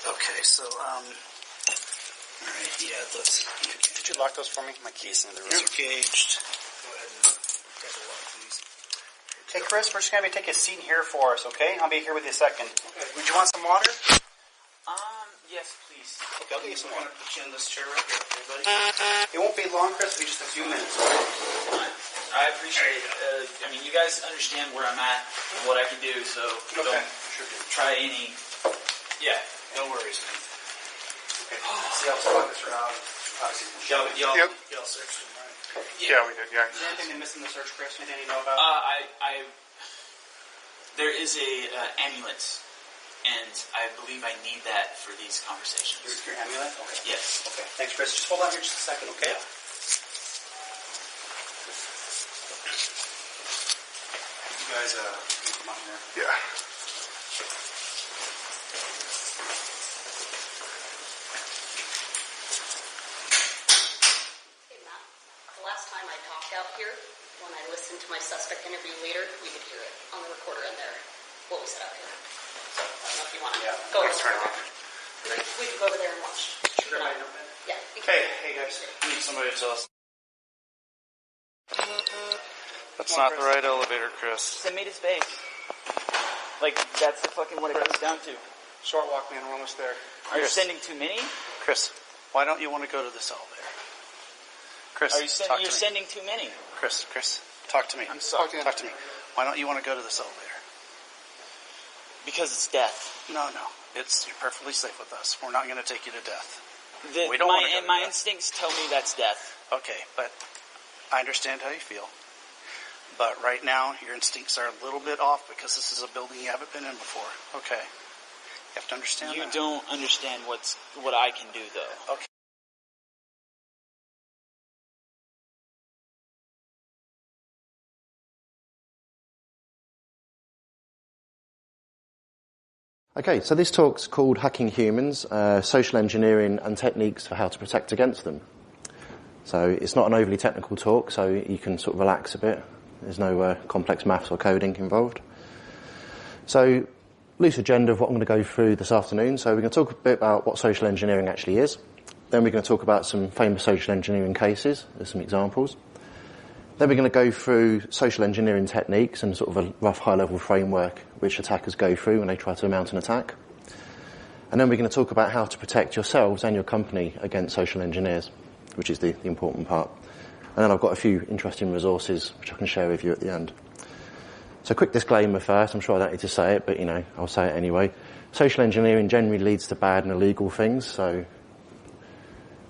Okay, so, all right, yeah, let's... Did you lock those for me? My keys in the room. These are gauged. Go ahead and grab the lock, please. Okay, Chris, we're just going to take a seat here for us, okay? I'll be here with you a second. Okay. Would you want some water? Yes, please. Okay, I'll get you some water. Put you in this chair right here, okay, buddy? It won't be long, Chris. It'll be just a few minutes. I appreciate it. I mean, you guys understand where I'm at, what I can do, so don't try any... Yeah. No worries, man. Okay. See how pockets are out. Y'all searched them, right? Yeah, we did, yeah. Is there anything they missed in the search, Chris? Anything you know about? There is a amulet, and I believe I need that for these conversations. Your amulet? Okay. Yes. Okay. Thanks, Chris. Just hold on here just a second, okay? Yeah. You guys, come on here. Yeah. Out here, when I listened to my suspect interview later, we could hear it on the recorder in there. What we said out here. So I don't know if you want to go over there. We could go over there and watch. Sure. Yeah. Hey guys. I need somebody to tell us. That's not the right elevator, Chris. Send me to space. Like, that's the fucking what it comes down to. Short walk, man. We're almost there. Are you sending too many? Chris, why don't you want to go to this elevator? Chris, you're sending too many. Chris, talk to me. I'm sorry. Talk to me. Why don't you want to go to this elevator? Because it's death. No. You're perfectly safe with us. We're not going to take you to death. We don't want to go to death. Instincts tell me that's death. Okay, but I understand how you feel. But right now, your instincts are a little bit off because this is a building you haven't been in before. Okay. You have to understand that. You don't understand what I can do, though. Okay. Okay, so this talk's called Hacking Humans, Social Engineering and Techniques for How to Protect Against Them. So it's not an overly technical talk, so you can sort of relax a bit. There's no complex maths or coding involved. So, loose agenda of what I'm going to go through this afternoon. So we're going to talk a bit about what social engineering actually is. Then we're going to talk about some famous social engineering cases. There's some examples. Then we're going to go through social engineering techniques and sort of a rough high-level framework which attackers go through when they try to mount an attack. And then we're going to talk about how to protect yourselves and your company against social engineers, which is the important part. And then I've got a few interesting resources which I can share with you at the end. So quick disclaimer first, I'm sure I don't need to say it, but I'll say it anyway. Social engineering generally leads to bad and illegal things, so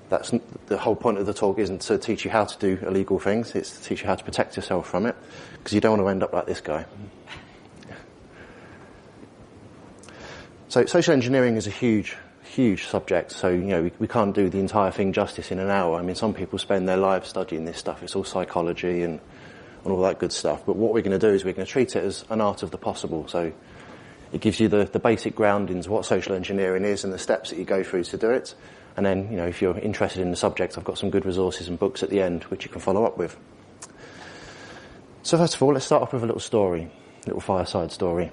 that's the whole point of the talk isn't to teach you how to do illegal things, it's to teach you how to protect yourself from it, because you don't want to end up like this guy. So social engineering is a huge subject, so we can't do the entire thing justice in an hour. I mean, some people spend their lives studying this stuff. It's all psychology and all that good stuff. But what we're going to do is we're going to treat it as an art of the possible. So it gives you the basic groundings of what social engineering is and the steps that you go through to do it. And then, if you're interested in the subject, I've got some good resources and books at the end which you can follow up with. So first of all, let's start off with a little story, a little fireside story.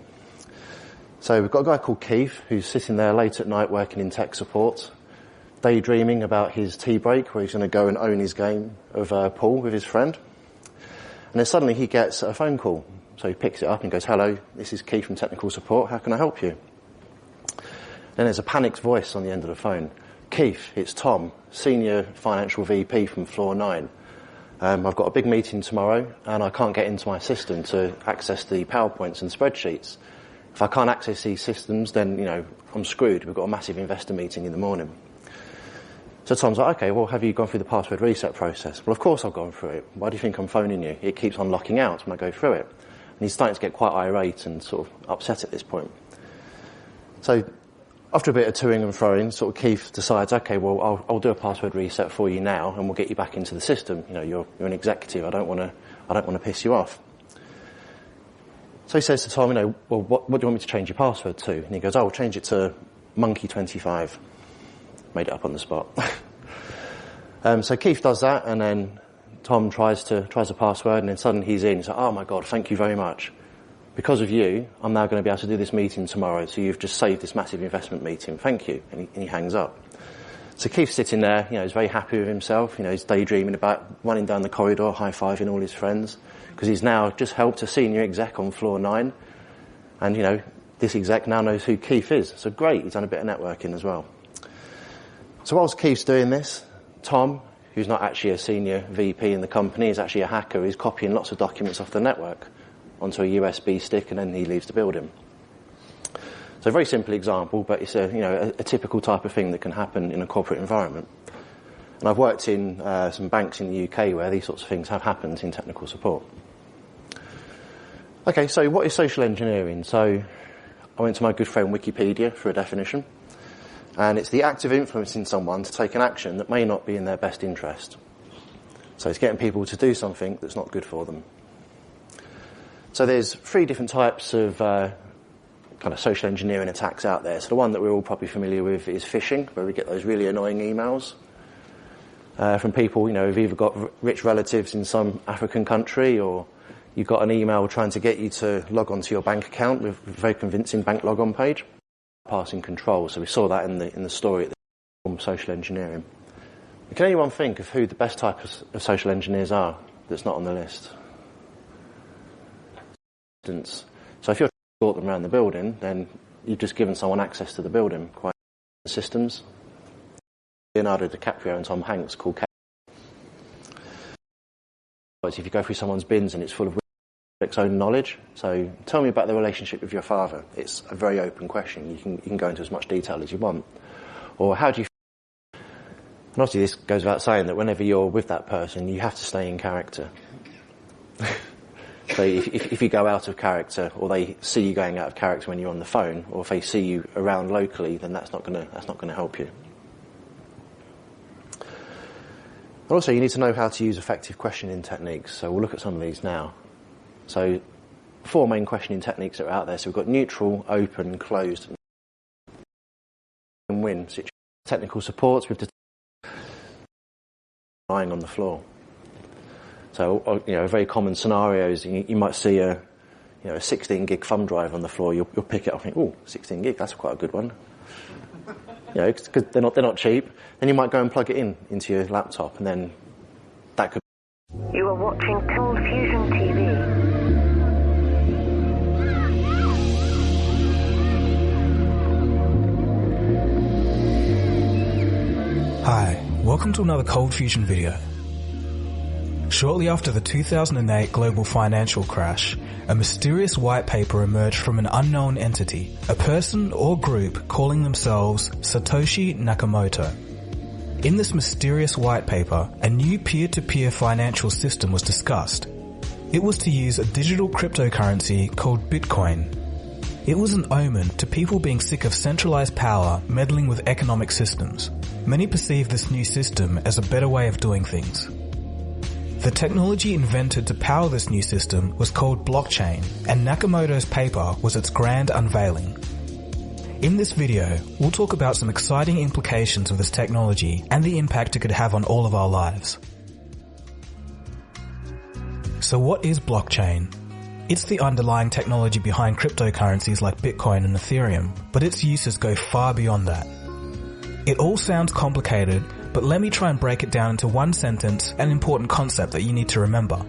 So we've got a guy called Keith who's sitting there late at night working in tech support, daydreaming about his tea break where he's going to go and own his game of pool with his friend. And then suddenly he gets a phone call. So he picks it up and goes, "Hello, this is Keith from technical support. How can I help you?" Then there's a panicked voice on the end of the phone. "Keith, it's Tom, Senior Financial VP from Floor 9. I've got a big meeting tomorrow and I can't get into my system to access the PowerPoints and spreadsheets. If I can't access these systems, then, I'm screwed. We've got a massive investor meeting in the morning." So Tom's like, "Okay, well, have you gone through the password reset process?" "Well, of course I've gone through it. Why do you think I'm phoning you? It keeps on locking out when I go through it." And he's starting to get quite irate and sort of upset at this point. So after a bit of toing and froing, sort of Keith decides, "Okay, well, I'll do a password reset for you now and we'll get you back into the system. You're an executive. I don't want to piss you off." So he says to Tom, "Well, what do you want me to change your password to?" And he goes, "Oh, I'll change it to Monkey25. Made it up on the spot. So Keith does that, and then Tom tries a password, and then suddenly he's in. He's like, "Oh my God, thank you very much. Because of you, I'm now going to be able to do this meeting tomorrow, so you've just saved this massive investment meeting. Thank you." And he hangs up. So Keith's sitting there, he's very happy with himself. He's daydreaming about running down the corridor, high-fiving all his friends, because he's now just helped a senior exec on Floor 9. And, this exec now knows who Keith is. So great, he's done a bit of networking as well. So whilst Keith's doing this, Tom, who's not actually a senior VP in the company, is actually a hacker. He's copying lots of documents off the network onto a USB stick, and then he leaves the building. So a very simple example, but it's a typical type of thing that can happen in a corporate environment. And I've worked in some banks in the UK where these sorts of things have happened in technical support. Okay, so what is social engineering? So I went to my good friend Wikipedia for a definition. And it's the act of influencing someone to take an action that may not be in their best interest. So it's getting people to do something that's not good for them. So there's 3 different types of kind of social engineering attacks out there. So the one that we're all probably familiar with is phishing, where we get those really annoying emails from people, who've either got rich relatives in some African country, or you've got an email trying to get you to log onto your bank account with a very convincing bank logon page. Passing control. So we saw that in the story at the social engineering. Can anyone think of who the best type of social engineers are that's not on the list? So if you're trying to sort them around the building, then you've just given someone access to the building. Quite systems. Leonardo DiCaprio and Tom Hanks called KayScience. If you go through someone's bins and it's full of own knowledge. So tell me about the relationship with your father. It's a very open question. You can go into as much detail as you want. Or how do you... And obviously this goes without saying that whenever you're with that person, you have to stay in character. So if you go out of character, or they see you going out of character when you're on the phone, or if they see you around locally, then that's not going to help you. Also, you need to know how to use effective questioning techniques. So we'll look at some of these now. So 4 main questioning techniques that are out there. So we've got neutral, open, closed, and win situation. Technical supports with lying on the floor. So, a very common scenario is you might see a 16 gig thumb drive on the floor. You'll pick it up and think, oh, 16 gig, that's quite a good one. Because they're not cheap. Then you might go and plug it into your laptop, and then that could. You are watching Cold Fusion TV. Hi, welcome to another Cold Fusion video. Shortly after the 2008 global financial crash, a mysterious white paper emerged from an unknown entity, a person or group calling themselves Satoshi Nakamoto. In this mysterious white paper, a new peer-to-peer financial system was discussed. It was to use a digital cryptocurrency called Bitcoin. It was an omen to people being sick of centralized power meddling with economic systems. Many perceived this new system as a better way of doing things. The technology invented to power this new system was called blockchain, and Nakamoto's paper was its grand unveiling. In this video, we'll talk about some exciting implications of this technology and the impact it could have on all of our lives. So what is blockchain? It's the underlying technology behind cryptocurrencies like Bitcoin and Ethereum, but its uses go far beyond that. It all sounds complicated, but let me try and break it down into one sentence, an important concept that you need to remember.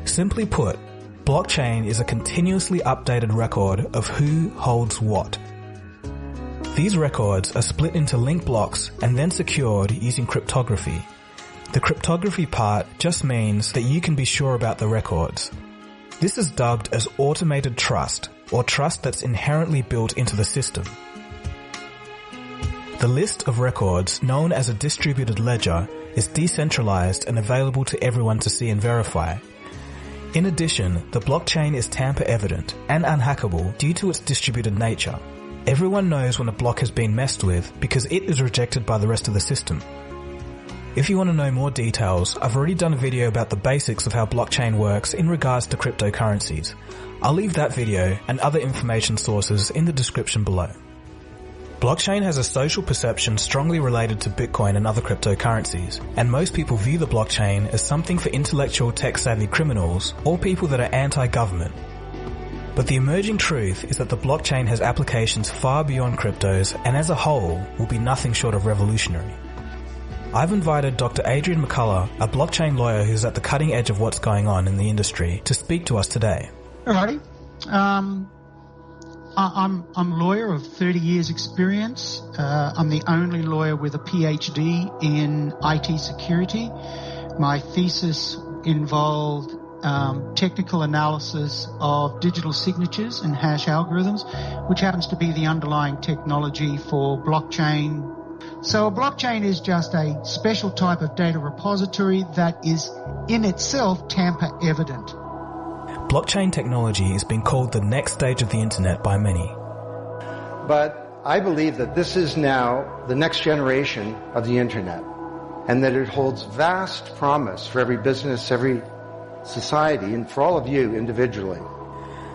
Simply put, blockchain is a continuously updated record of who holds what. These records are split into linked blocks and then secured using cryptography. The cryptography part just means that you can be sure about the records. This is dubbed as automated trust, or trust that's inherently built into the system. The list of records, known as a distributed ledger, is decentralized and available to everyone to see and verify. In addition, the blockchain is tamper-evident and unhackable due to its distributed nature. Everyone knows when a block has been messed with because it is rejected by the rest of the system. If you want to know more details, I've already done a video about the basics of how blockchain works in regards to cryptocurrencies. I'll leave that video and other information sources in the description below. Blockchain has a social perception strongly related to Bitcoin and other cryptocurrencies, and most people view the blockchain as something for intellectual tech-savvy criminals or people that are anti-government. But the emerging truth is that the blockchain has applications far beyond cryptos and as a whole will be nothing short of revolutionary. I've invited Dr. Adrian McCullough, a blockchain lawyer who's at the cutting edge of what's going on in the industry, to speak to us today. Alrighty. I'm a lawyer of 30 years experience. I'm the only lawyer with a PhD in IT security. My thesis involved technical analysis of digital signatures and hash algorithms, which happens to be the underlying technology for blockchain. So a blockchain is just a special type of data repository that is in itself tamper evident. Blockchain technology is being called the next stage of the internet by many. But I believe that this is now the next generation of the internet, and that it holds vast promise for every business, every society, and for all of you individually.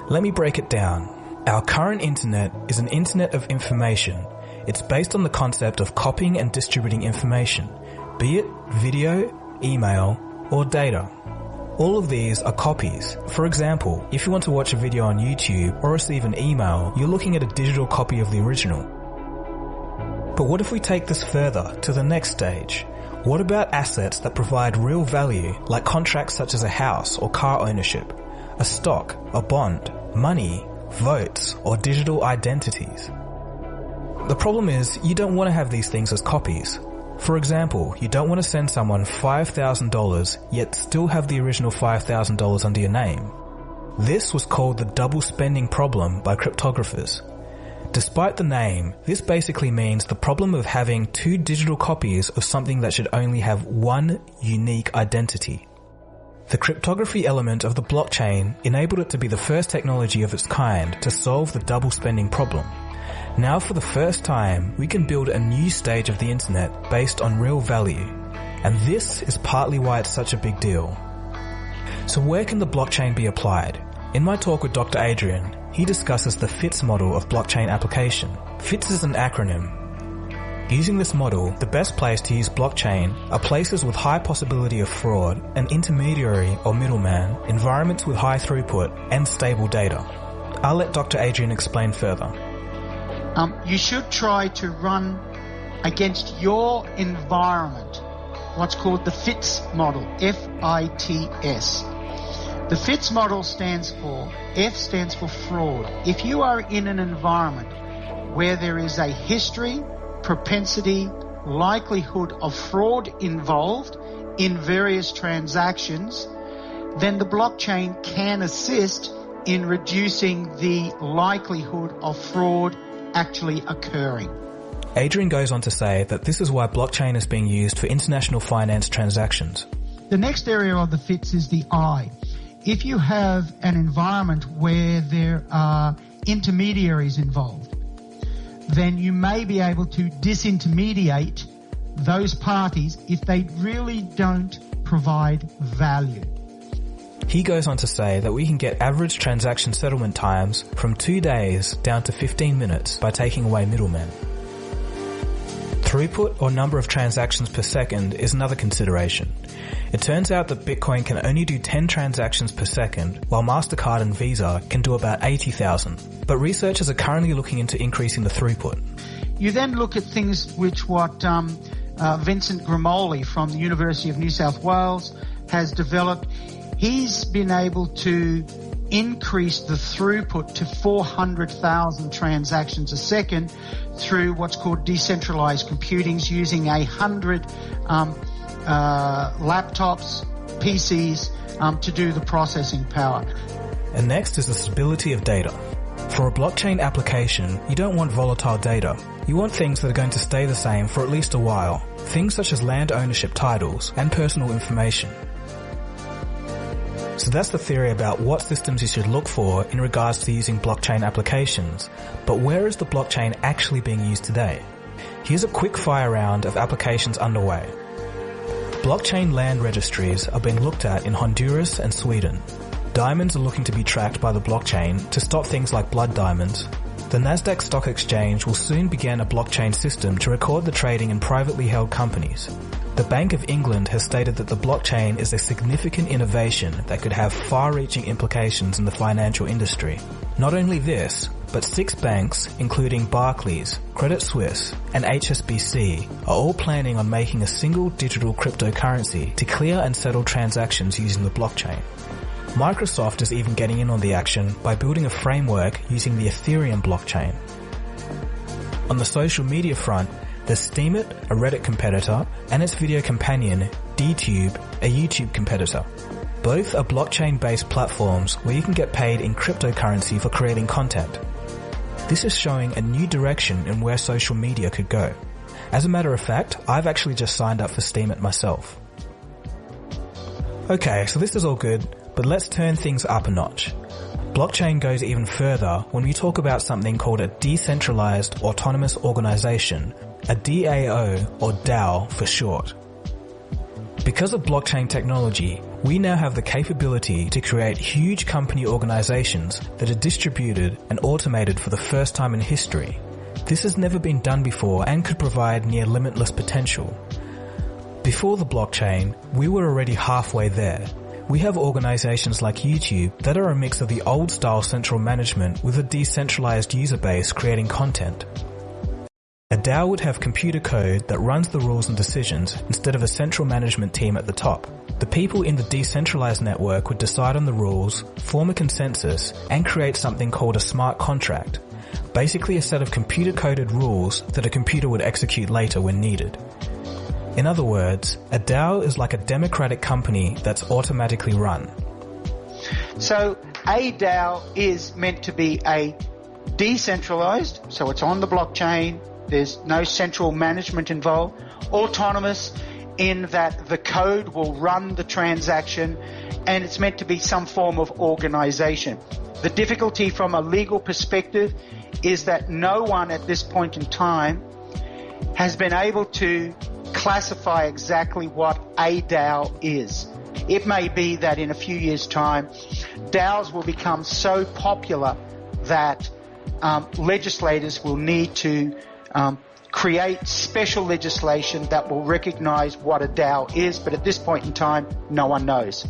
Let me break it down. Our current internet is an internet of information. It's based on the concept of copying and distributing information, be it video, email, or data. All of these are copies. For example, if you want to watch a video on YouTube or receive an email, you're looking at a digital copy of the original. But what if we take this further to the next stage? What about assets that provide real value, like contracts such as a house or car ownership, a stock, a bond, money, votes, or digital identities? The problem is, you don't want to have these things as copies. For example, you don't want to send someone $5,000 yet still have the original $5,000 under your name. This was called the double spending problem by cryptographers. Despite the name, this basically means the problem of having two digital copies of something that should only have one unique identity. The cryptography element of the blockchain enabled it to be the first technology of its kind to solve the double spending problem. Now for the first time, we can build a new stage of the internet based on real value. And this is partly why it's such a big deal. So where can the blockchain be applied? In my talk with Dr. Adrian, he discusses the FITS model of blockchain application. FITS is an acronym. Using this model, the best place to use blockchain are places with high possibility of fraud, an intermediary or middleman, environments with high throughput, and stable data. I'll let Dr. Adrian explain further. You should try to run against your environment what's called the FITS model, F-I-T-S. The FITS model stands for, F stands for fraud. If you are in an environment where there is a history, propensity, likelihood of fraud involved in various transactions, then the blockchain can assist in reducing the likelihood of fraud actually occurring. Adrian goes on to say that this is why blockchain is being used for international finance transactions. The next area of the FITS is the I. If you have an environment where there are intermediaries involved, then you may be able to disintermediate those parties if they really don't provide value. He goes on to say that we can get average transaction settlement times from 2 days down to 15 minutes by taking away middlemen. Throughput or number of transactions per second is another consideration. It turns out that Bitcoin can only do 10 transactions per second, while MasterCard and Visa can do about 80,000. But researchers are currently looking into increasing the throughput. You then look at things which what Vincent Grimoli from the University of New South Wales has developed. He's been able to increase the throughput to 400,000 transactions a second through what's called decentralized computing, using 100 laptops, PCs to do the processing power. And next is the stability of data. For a blockchain application, you don't want volatile data. You want things that are going to stay the same for at least a while. Things such as land ownership titles and personal information. So that's the theory about what systems you should look for in regards to using blockchain applications. But where is the blockchain actually being used today? Here's a quick fire round of applications underway. Blockchain land registries are being looked at in Honduras and Sweden. Diamonds are looking to be tracked by the blockchain to stop things like blood diamonds. The Nasdaq Stock Exchange will soon begin a blockchain system to record the trading in privately held companies. The Bank of England has stated that the blockchain is a significant innovation that could have far-reaching implications in the financial industry. Not only this, but 6 banks, including Barclays, Credit Suisse, and HSBC, are all planning on making a single digital cryptocurrency to clear and settle transactions using the blockchain. Microsoft is even getting in on the action by building a framework using the Ethereum blockchain. On the social media front, there's Steemit, a Reddit competitor, and its video companion, DTube, a YouTube competitor. Both are blockchain-based platforms where you can get paid in cryptocurrency for creating content. This is showing a new direction in where social media could go. As a matter of fact, I've actually just signed up for Steemit myself. Okay, so this is all good, but let's turn things up a notch. Blockchain goes even further when we talk about something called a decentralized autonomous organization, a DAO or DAO for short. Because of blockchain technology, we now have the capability to create huge company organizations that are distributed and automated for the first time in history. This has never been done before and could provide near limitless potential. Before the blockchain, we were already halfway there. We have organizations like YouTube that are a mix of the old style central management with a decentralized user base creating content. A DAO would have computer code that runs the rules and decisions instead of a central management team at the top. The people in the decentralized network would decide on the rules, form a consensus, and create something called a smart contract. Basically a set of computer coded rules that a computer would execute later when needed. In other words, a DAO is like a democratic company that's automatically run. So a DAO is meant to be a decentralized, so it's on the blockchain, there's no central management involved, autonomous, in that the code will run the transaction, and it's meant to be some form of organization. The difficulty from a legal perspective is that no one at this point in time has been able to classify exactly what a DAO is. It may be that in a few years' time, DAOs will become so popular that legislators will need to create special legislation that will recognize what a DAO is, but at this point in time, no one knows.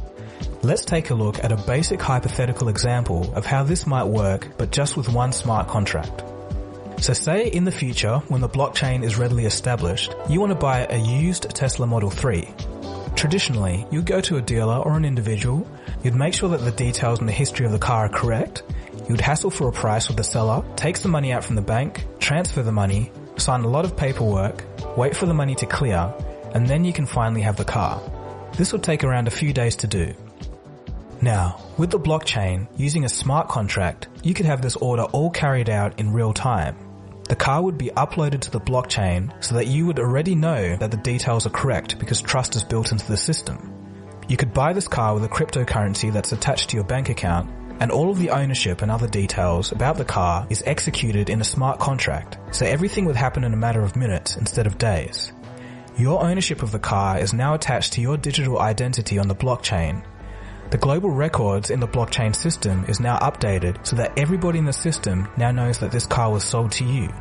Let's take a look at a basic hypothetical example of how this might work, but just with one smart contract. So say in the future, when the blockchain is readily established, you want to buy a used Tesla Model 3. Traditionally, you'd go to a dealer or an individual, you'd make sure that the details and the history of the car are correct, you'd hassle for a price with the seller, take the money out from the bank, transfer the money, sign a lot of paperwork, wait for the money to clear, and then you can finally have the car. This would take around a few days to do. Now, with the blockchain, using a smart contract, you could have this order all carried out in real time. The car would be uploaded to the blockchain so that you would already know that the details are correct because trust is built into the system. You could buy this car with a cryptocurrency that's attached to your bank account, and all of the ownership and other details about the car is executed in a smart contract, so everything would happen in a matter of minutes instead of days. Your ownership of the car is now attached to your digital identity on the blockchain. The global records in the blockchain system is now updated so that everybody in the system now knows that this car was sold to you.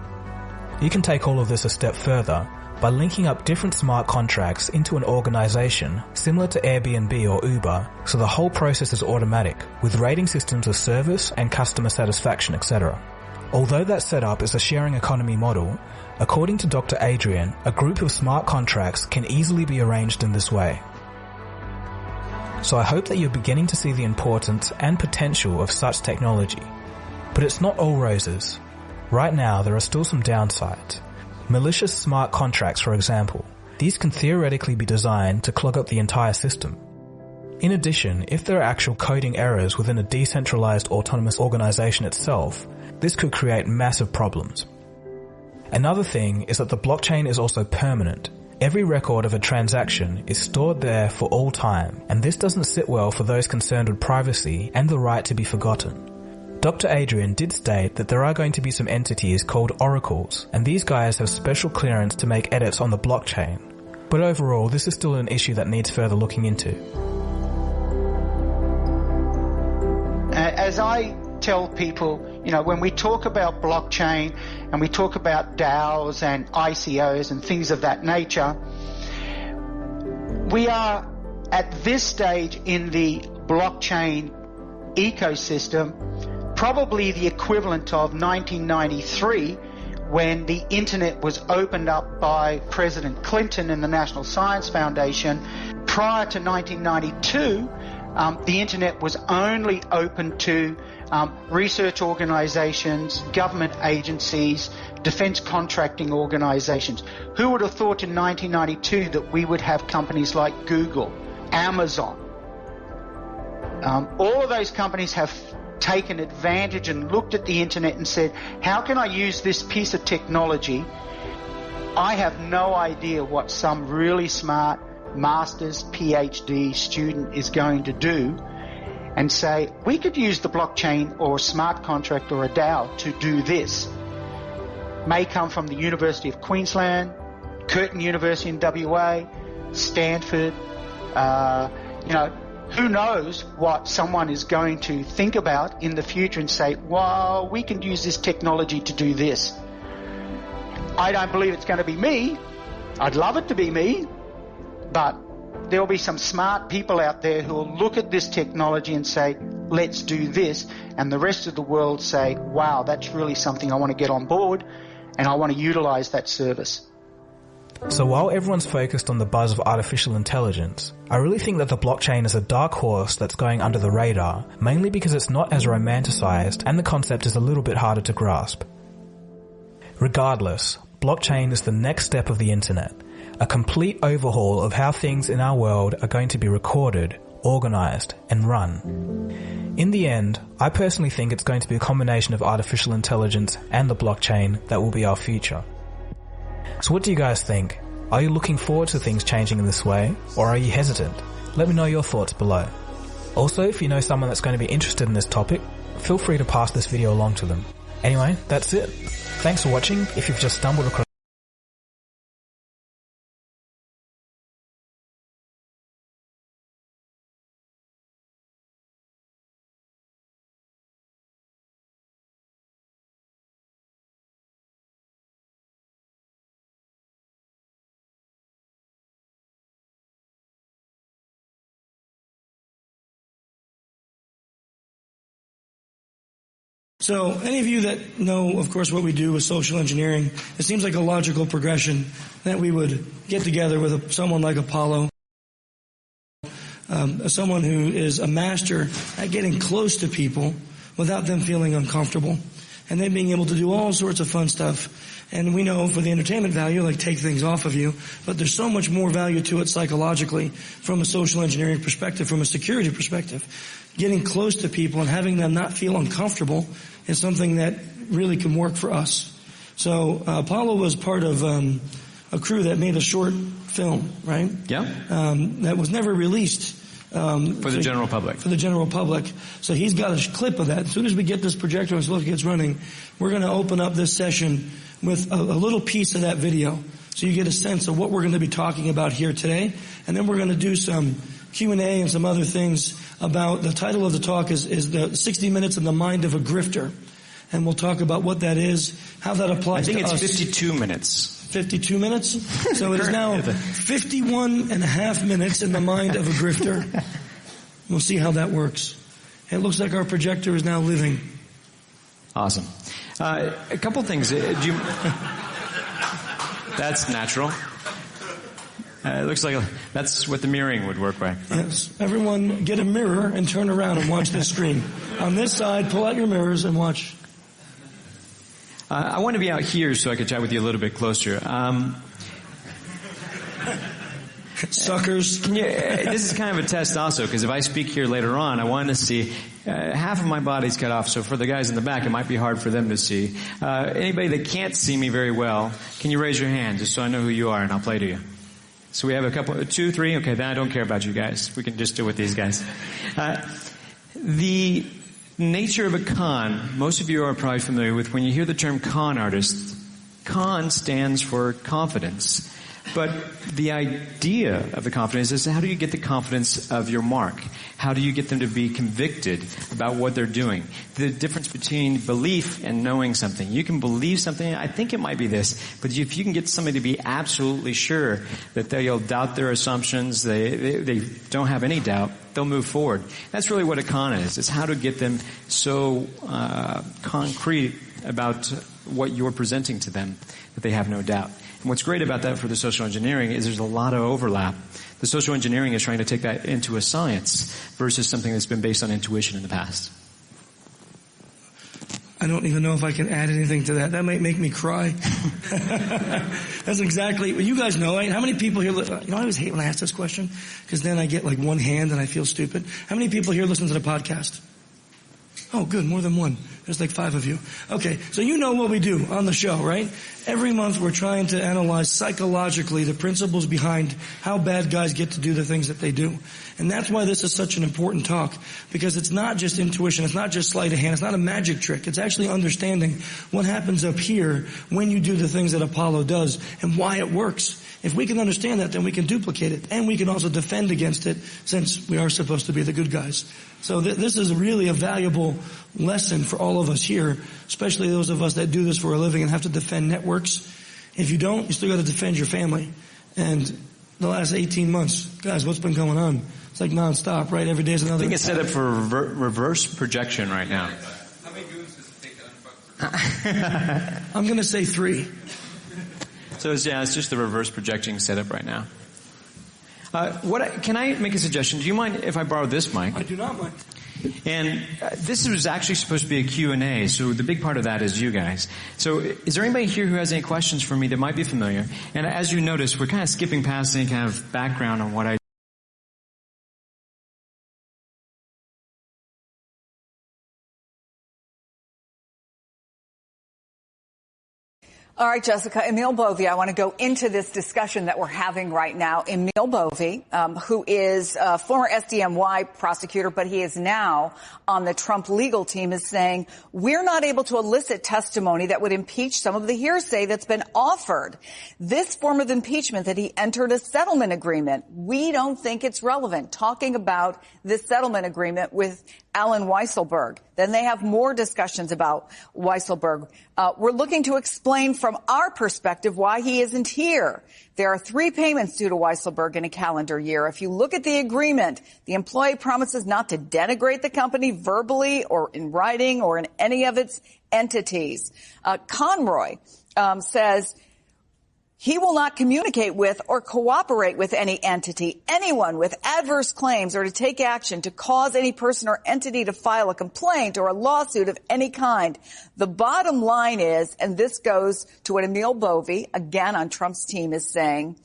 You can take all of this a step further by linking up different smart contracts into an organization similar to Airbnb or Uber, so the whole process is automatic, with rating systems of service and customer satisfaction, etc. Although that setup is a sharing economy model, according to Dr. Adrian, a group of smart contracts can easily be arranged in this way. So I hope that you're beginning to see the importance and potential of such technology. But it's not all roses. Right now, there are still some downsides. Malicious smart contracts, for example. These can theoretically be designed to clog up the entire system. In addition, if there are actual coding errors within a decentralized autonomous organization itself, this could create massive problems. Another thing is that the blockchain is also permanent. Every record of a transaction is stored there for all time, and this doesn't sit well for those concerned with privacy and the right to be forgotten. Dr. Adrian did state that there are going to be some entities called oracles, and these guys have special clearance to make edits on the blockchain. But overall, this is still an issue that needs further looking into. As I tell people, when we talk about blockchain and we talk about DAOs and ICOs and things of that nature, we are at this stage in the blockchain ecosystem probably the equivalent of 1993 when the internet was opened up by President Clinton and the National Science Foundation. Prior to 1992, the internet was only open to research organizations, government agencies, defense contracting organizations. Who would have thought in 1992 that we would have companies like Google, Amazon? All of those companies have taken advantage and looked at the internet and said, how can I use this piece of technology? I have no idea what some really smart master's, PhD student is going to do, and say, we could use the blockchain or a smart contract or a DAO to do this. May come from the University of Queensland, Curtin University in WA, Stanford, who knows what someone is going to think about in the future and say, wow, we can use this technology to do this. I don't believe it's going to be me. I'd love it to be me, but there'll be some smart people out there who will look at this technology and say, let's do this, and the rest of the world say, wow, that's really something I want to get on board, and I want to utilize that service. So while everyone's focused on the buzz of artificial intelligence, I really think that the blockchain is a dark horse that's going under the radar, mainly because it's not as romanticized and the concept is a little bit harder to grasp. Regardless, blockchain is the next step of the internet, a complete overhaul of how things in our world are going to be recorded, organized, and run. In the end, I personally think it's going to be a combination of artificial intelligence and the blockchain that will be our future. So what do you guys think? Are you looking forward to things changing in this way, or are you hesitant? Let me know your thoughts below. Also, if you know someone that's going to be interested in this topic, feel free to pass this video along to them. Anyway, that's it. Thanks for watching. If you've just stumbled across So any of you that know, of course, what we do with social engineering, it seems like a logical progression that we would get together with someone like Apollo, someone who is a master at getting close to people without them feeling uncomfortable, and then being able to do all sorts of fun stuff. And we know for the entertainment value, like take things off of you, but there's so much more value to it psychologically from a social engineering perspective, from a security perspective. Getting close to people and having them not feel uncomfortable is something that really can work for us. So Apollo was part of a crew that made a short film, right? Yeah. That was never released. For the general public. For the general public. So he's got a clip of that. As soon as we get this projector and it gets running, we're going to open up this session with a little piece of that video. So you get a sense of what we're going to be talking about here today. And then we're going to do some Q&A and some other things about, the title of the talk is the 60 Minutes in the Mind of a Grifter. And we'll talk about what that is, how that applies to us. I think it's 52 minutes. 52 minutes? So it is now 51 and a half minutes in the mind of a grifter. We'll see how that works. It looks like our projector is now living. Awesome. A couple things. That's natural. It looks like that's what the mirroring would work by. Yes. Everyone get a mirror and turn around and watch this screen. On this side, pull out your mirrors and watch. I want to be out here so I can chat with you a little bit closer. Suckers. Yeah, this is kind of a test also, because if I speak here later on, I want to see half of my body's cut off, so for the guys in the back, it might be hard for them to see. Anybody that can't see me very well, can you raise your hand just so I know who you are and I'll play to you? So we have a couple, 2, 3, okay, then I don't care about you guys. We can just deal with these guys. The nature of a con, most of you are probably familiar with when you hear the term con artist. Con stands for confidence. But the idea of the confidence is how do you get the confidence of your mark? How do you get them to be convicted about what they're doing? The difference between belief and knowing something. You can believe something, I think it might be this, but if you can get somebody to be absolutely sure that they'll doubt their assumptions, they don't have any doubt, they'll move forward. That's really what a con is. It's how to get them so concrete about what you're presenting to them that they have no doubt. And what's great about that for the social engineering is there's a lot of overlap. The social engineering is trying to take that into a science versus something that's been based on intuition in the past. I don't even know if I can add anything to that. That might make me cry. That's exactly, you guys know, how many people here, I always hate when I ask this question, because then I get like one hand and I feel stupid. How many people here listen to the podcast? Oh, good, more than one. There's like 5 of you. Okay, so you know what we do on the show, right? Every month we're trying to analyze psychologically the principles behind how bad guys get to do the things that they do. And that's why this is such an important talk, because it's not just intuition, it's not just sleight of hand, it's not a magic trick. It's actually understanding what happens up here when you do the things that Apollo does and why it works. If we can understand that, then we can duplicate it, and we can also defend against it, since we are supposed to be the good guys. So this is really a valuable lesson for all of us here, especially those of us that do this for a living and have to defend networks. If you don't, you still got to defend your family. And the last 18 months, guys, what's been going on? It's like nonstop, right? Every day is another. I think it's set up for reverse projection right now. How many goons does it take to unfuck? I'm going to say 3. So it's just the reverse projecting setup right now. Can I make a suggestion? Do you mind if I borrow this mic? I do not mind. And this was actually supposed to be a Q&A, so the big part of that is you guys. So is there anybody here who has any questions for me that might be familiar? And as you notice, we're kind of skipping past any kind of background on what I All right, Jessica. Emil Bovy, I want to go into this discussion that we're having right now. Emil Bovy, who is a former SDNY prosecutor, but he is now on the Trump legal team, is saying, we're not able to elicit testimony that would impeach some of the hearsay that's been offered. This form of impeachment that he entered a settlement agreement, we don't think it's relevant. Talking about this settlement agreement with Alan Weisselberg. Then they have more discussions about Weisselberg. We're looking to explain from our perspective why he isn't here. There are 3 payments due to Weisselberg in a calendar year. If you look at the agreement, the employee promises not to denigrate the company verbally or in writing or in any of its entities. Conroy says he will not communicate with or cooperate with any entity, anyone with adverse claims, or to take action to cause any person or entity to file a complaint or a lawsuit of any kind. The bottom line is, and this goes to what Emil Bovy, again on Trump's team, is saying,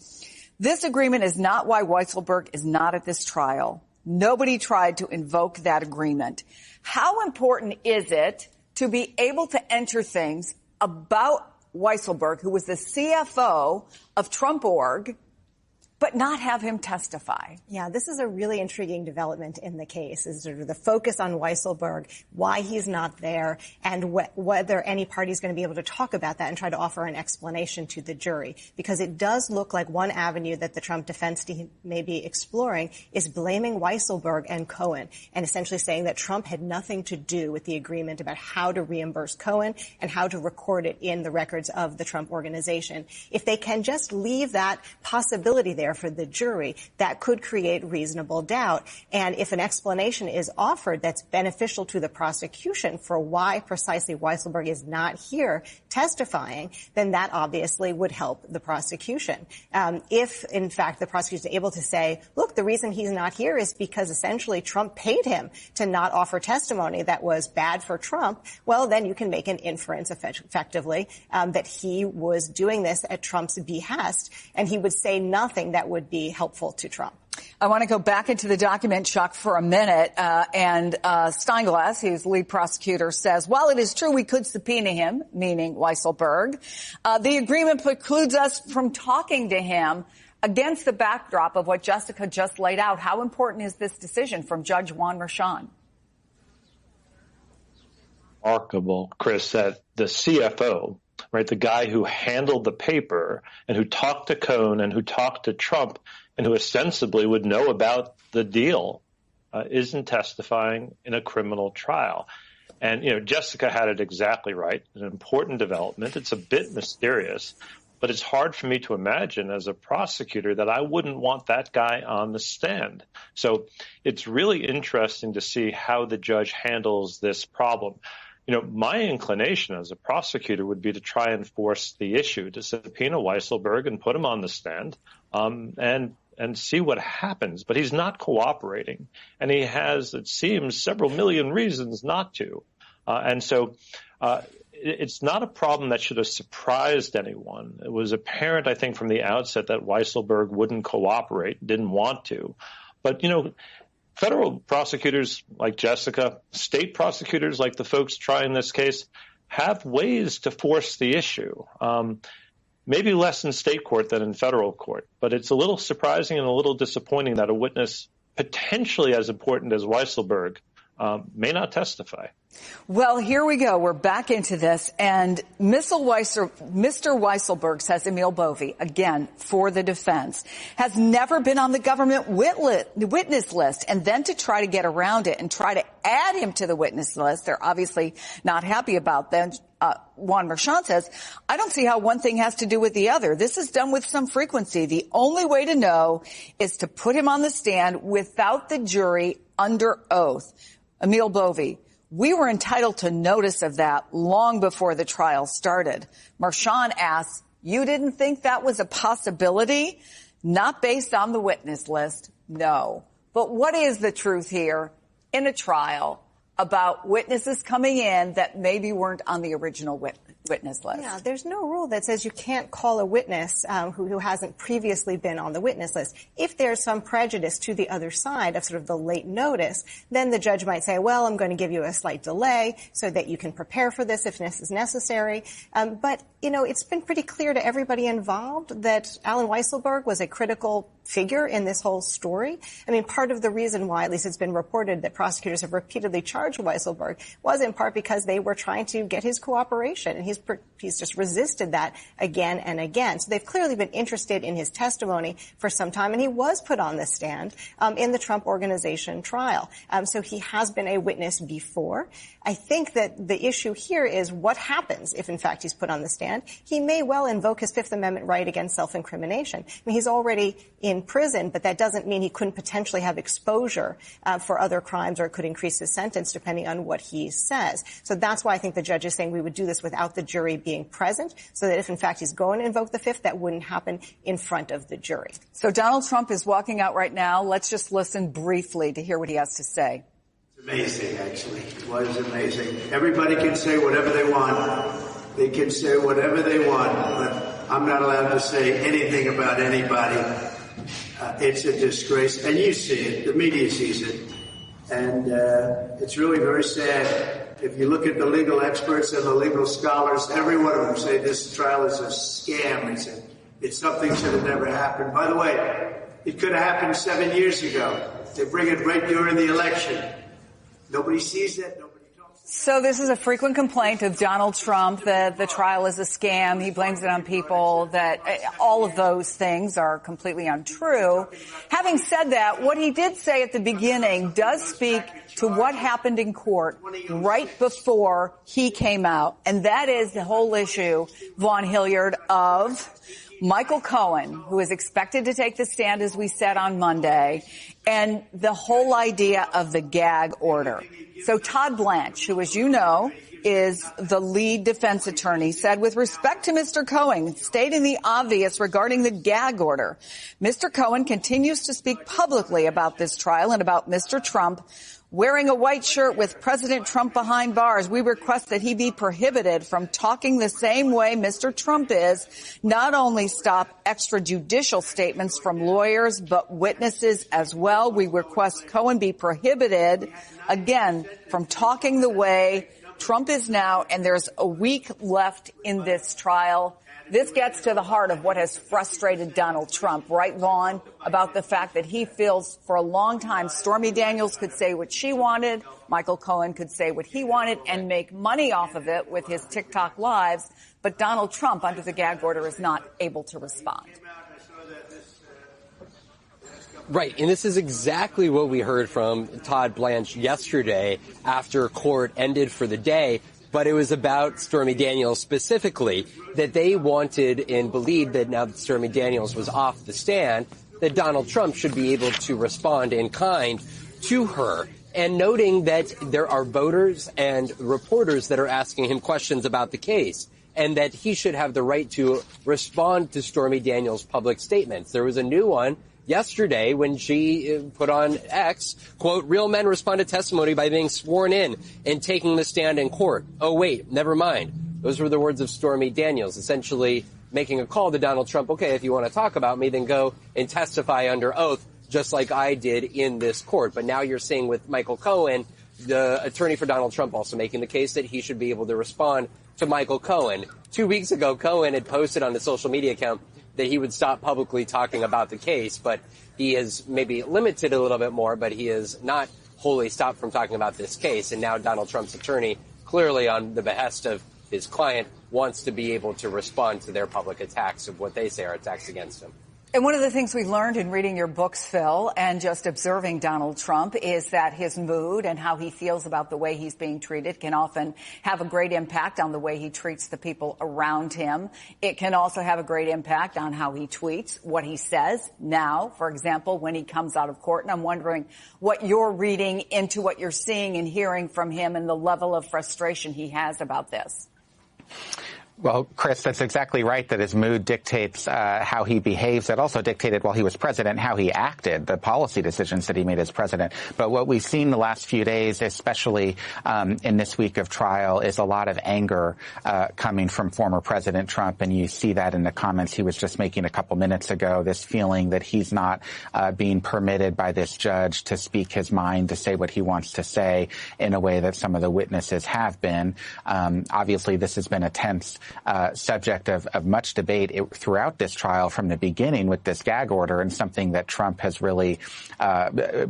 this agreement is not why Weisselberg is not at this trial. Nobody tried to invoke that agreement. How important is it to be able to enter things about Weisselberg, who was the CFO of Trump Org, but not have him testify? Yeah, this is a really intriguing development in the case, is sort of the focus on Weisselberg, why he's not there, and whether any party is going to be able to talk about that and try to offer an explanation to the jury. Because it does look like one avenue that the Trump defense team may be exploring is blaming Weisselberg and Cohen, and essentially saying that Trump had nothing to do with the agreement about how to reimburse Cohen and how to record it in the records of the Trump organization. If they can just leave that possibility there for the jury, that could create reasonable doubt. And if an explanation is offered that's beneficial to the prosecution for why precisely Weisselberg is not here testifying, then that obviously would help the prosecution. If, in fact, the prosecution is able to say, look, the reason he's not here is because essentially Trump paid him to not offer testimony that was bad for Trump, well, then you can make an inference effectively that he was doing this at Trump's behest, and he would say nothing that would be helpful to Trump. I want to go back into the document, Chuck, for a minute. And Steinglass, who's lead prosecutor, says, while it is true we could subpoena him, meaning Weisselberg, the agreement precludes us from talking to him against the backdrop of what Jessica just laid out. How important is this decision from Judge Juan Merchan? Remarkable, Chris, that the CFO, right, the guy who handled the paper and who talked to Cohen and who talked to Trump and who ostensibly would know about the deal, isn't testifying in a criminal trial. And, you know, Jessica had it exactly right. An important development. It's a bit mysterious, but it's hard for me to imagine as a prosecutor that I wouldn't want that guy on the stand. So it's really interesting to see how the judge handles this problem. You know, my inclination as a prosecutor would be to try and force the issue, to subpoena Weisselberg and put him on the stand, and see what happens. But he's not cooperating, and he has, it seems, several million reasons not to. And so it's not a problem that should have surprised anyone. It was apparent, I think, from the outset that Weisselberg wouldn't cooperate, didn't want to. But, you know, federal prosecutors like Jessica, state prosecutors like the folks trying this case, have ways to force the issue. Maybe less in state court than in federal court. But it's a little surprising and a little disappointing that a witness potentially as important as Weisselberg may not testify. Well, here we go. We're back into this. And Mr. Weisselberg, says Emil Bovy, again, for the defense, has never been on the government witness list. And then to try to get around it and try to add him to the witness list, they're obviously not happy about that. Juan Merchan says, I don't see how one thing has to do with the other. This is done with some frequency. The only way to know is to put him on the stand without the jury under oath. Emil Bovy, we were entitled to notice of that long before the trial started. Merchan asks, you didn't think that was a possibility? Not based on the witness list, no. But what is the truth here in a trial about witnesses coming in that maybe weren't on the original witness list. Yeah, there's no rule that says you can't call a witness who hasn't previously been on the witness list. If there's some prejudice to the other side of sort of the late notice, then the judge might say, well, I'm going to give you a slight delay so that you can prepare for this if this is necessary. But, you know, it's been pretty clear to everybody involved that Alan Weisselberg was a critical figure in this whole story. I mean, part of the reason why, at least it's been reported, that prosecutors have repeatedly charged Weisselberg was in part because they were trying to get his cooperation, and he's just resisted that again and again. So they've clearly been interested in his testimony for some time, and he was put on the stand in the Trump Organization trial. So he has been a witness before. I think that the issue here is what happens if, in fact, he's put on the stand. He may well invoke his Fifth Amendment right against self-incrimination. I mean, he's already in prison, but that doesn't mean he couldn't potentially have exposure for other crimes, or it could increase his sentence depending on what he says. So that's why I think the judge is saying we would do this without the jury being present, so that if, in fact, he's going to invoke the Fifth, that wouldn't happen in front of the jury. So Donald Trump is walking out right now. Let's just listen briefly to hear what he has to say. Amazing, actually. It was amazing. Everybody can say whatever they want. They can say whatever they want, but I'm not allowed to say anything about anybody. It's a disgrace. And you see it. The media sees it. And it's really very sad. If you look at the legal experts and the legal scholars, every one of them say this trial is a scam. It's something that should have never happened. By the way, it could have happened 7 years ago. They bring it right during the election. Nobody sees it. Nobody talks. So this is a frequent complaint of Donald Trump that the trial is a scam. He blames it on people, that all of those things are completely untrue. Having said that, what he did say at the beginning does speak to what happened in court right before he came out. And that is the whole issue, Vaughn Hilliard, of Michael Cohen, who is expected to take the stand, as we said, on Monday, and the whole idea of the gag order. So Todd Blanche, who, as you know, is the lead defense attorney, said with respect to Mr. Cohen, stating the obvious regarding the gag order, Mr. Cohen continues to speak publicly about this trial and about Mr. Trump wearing a white shirt with President Trump behind bars. We request that he be prohibited from talking the same way Mr. Trump is, not only stop extrajudicial statements from lawyers, but witnesses as well. We request Cohen be prohibited, again, from talking the way Trump is now, and there's a week left in this trial. This gets to the heart of what has frustrated Donald Trump, right, Vaughn, about the fact that he feels for a long time Stormy Daniels could say what she wanted, Michael Cohen could say what he wanted and make money off of it with his TikTok lives, but Donald Trump, under the gag order, is not able to respond. Right, and this is exactly what we heard from Todd Blanche yesterday after court ended for the day. But it was about Stormy Daniels specifically, that they wanted and believed that now that Stormy Daniels was off the stand, that Donald Trump should be able to respond in kind to her. And noting that there are voters and reporters that are asking him questions about the case, and that he should have the right to respond to Stormy Daniels' public statements. There was a new one yesterday when she put on X, quote, real men respond to testimony by being sworn in and taking the stand in court. Oh, wait, never mind. Those were the words of Stormy Daniels, essentially making a call to Donald Trump. OK, if you want to talk about me, then go and testify under oath, just like I did in this court. But now you're seeing with Michael Cohen, the attorney for Donald Trump, also making the case that he should be able to respond to Michael Cohen. 2 weeks ago, Cohen had posted on his social media account that he would stop publicly talking about the case, but he has maybe limited a little bit more, but he has not wholly stopped from talking about this case. And now Donald Trump's attorney, clearly on the behest of his client, wants to be able to respond to their public attacks of what they say are attacks against him. And one of the things we learned in reading your books, Phil, and just observing Donald Trump is that his mood and how he feels about the way he's being treated can often have a great impact on the way he treats the people around him. It can also have a great impact on how he tweets, what he says now, for example, when he comes out of court. And I'm wondering what you're reading into what you're seeing and hearing from him and the level of frustration he has about this. Well, Chris, that's exactly right, that his mood dictates how he behaves. It also dictated while he was president how he acted, the policy decisions that he made as president. But what we've seen the last few days, especially in this week of trial, is a lot of anger coming from former President Trump. And you see that in the comments he was just making a couple minutes ago, this feeling that he's not being permitted by this judge to speak his mind, to say what he wants to say in a way that some of the witnesses have been. Obviously, this has been a tense subject of much debate throughout this trial from the beginning with this gag order, and something that Trump has really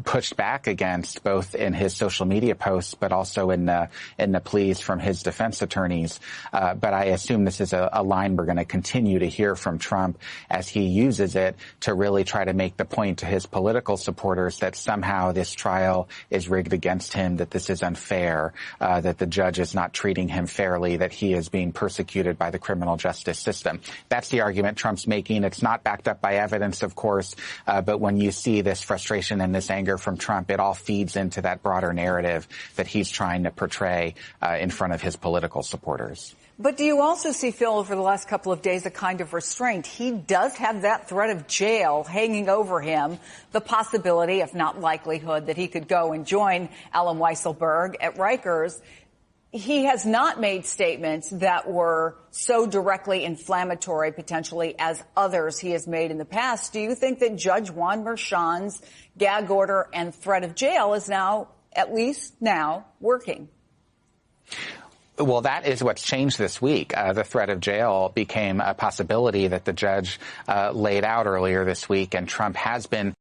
pushed back against, both in his social media posts but also in the pleas from his defense attorneys. But I assume this is a line we're going to continue to hear from Trump as he uses it to really try to make the point to his political supporters that somehow this trial is rigged against him, that this is unfair, that the judge is not treating him fairly, that he is being persecuted by the criminal justice system. That's the argument Trump's making. It's not backed up by evidence, of course, but when you see this frustration and this anger from Trump, it all feeds into that broader narrative that he's trying to portray in front of his political supporters. But do you also see, Phil, over the last couple of days, a kind of restraint? He does have that threat of jail hanging over him, the possibility, if not likelihood, that he could go and join Alan Weisselberg at Rikers. He has not made statements that were so directly inflammatory, potentially, as others he has made in the past. Do you think that Judge Juan Merchan's gag order and threat of jail is now, at least now, working? Well, that is what's changed this week. The threat of jail became a possibility that the judge laid out earlier this week, and Trump has been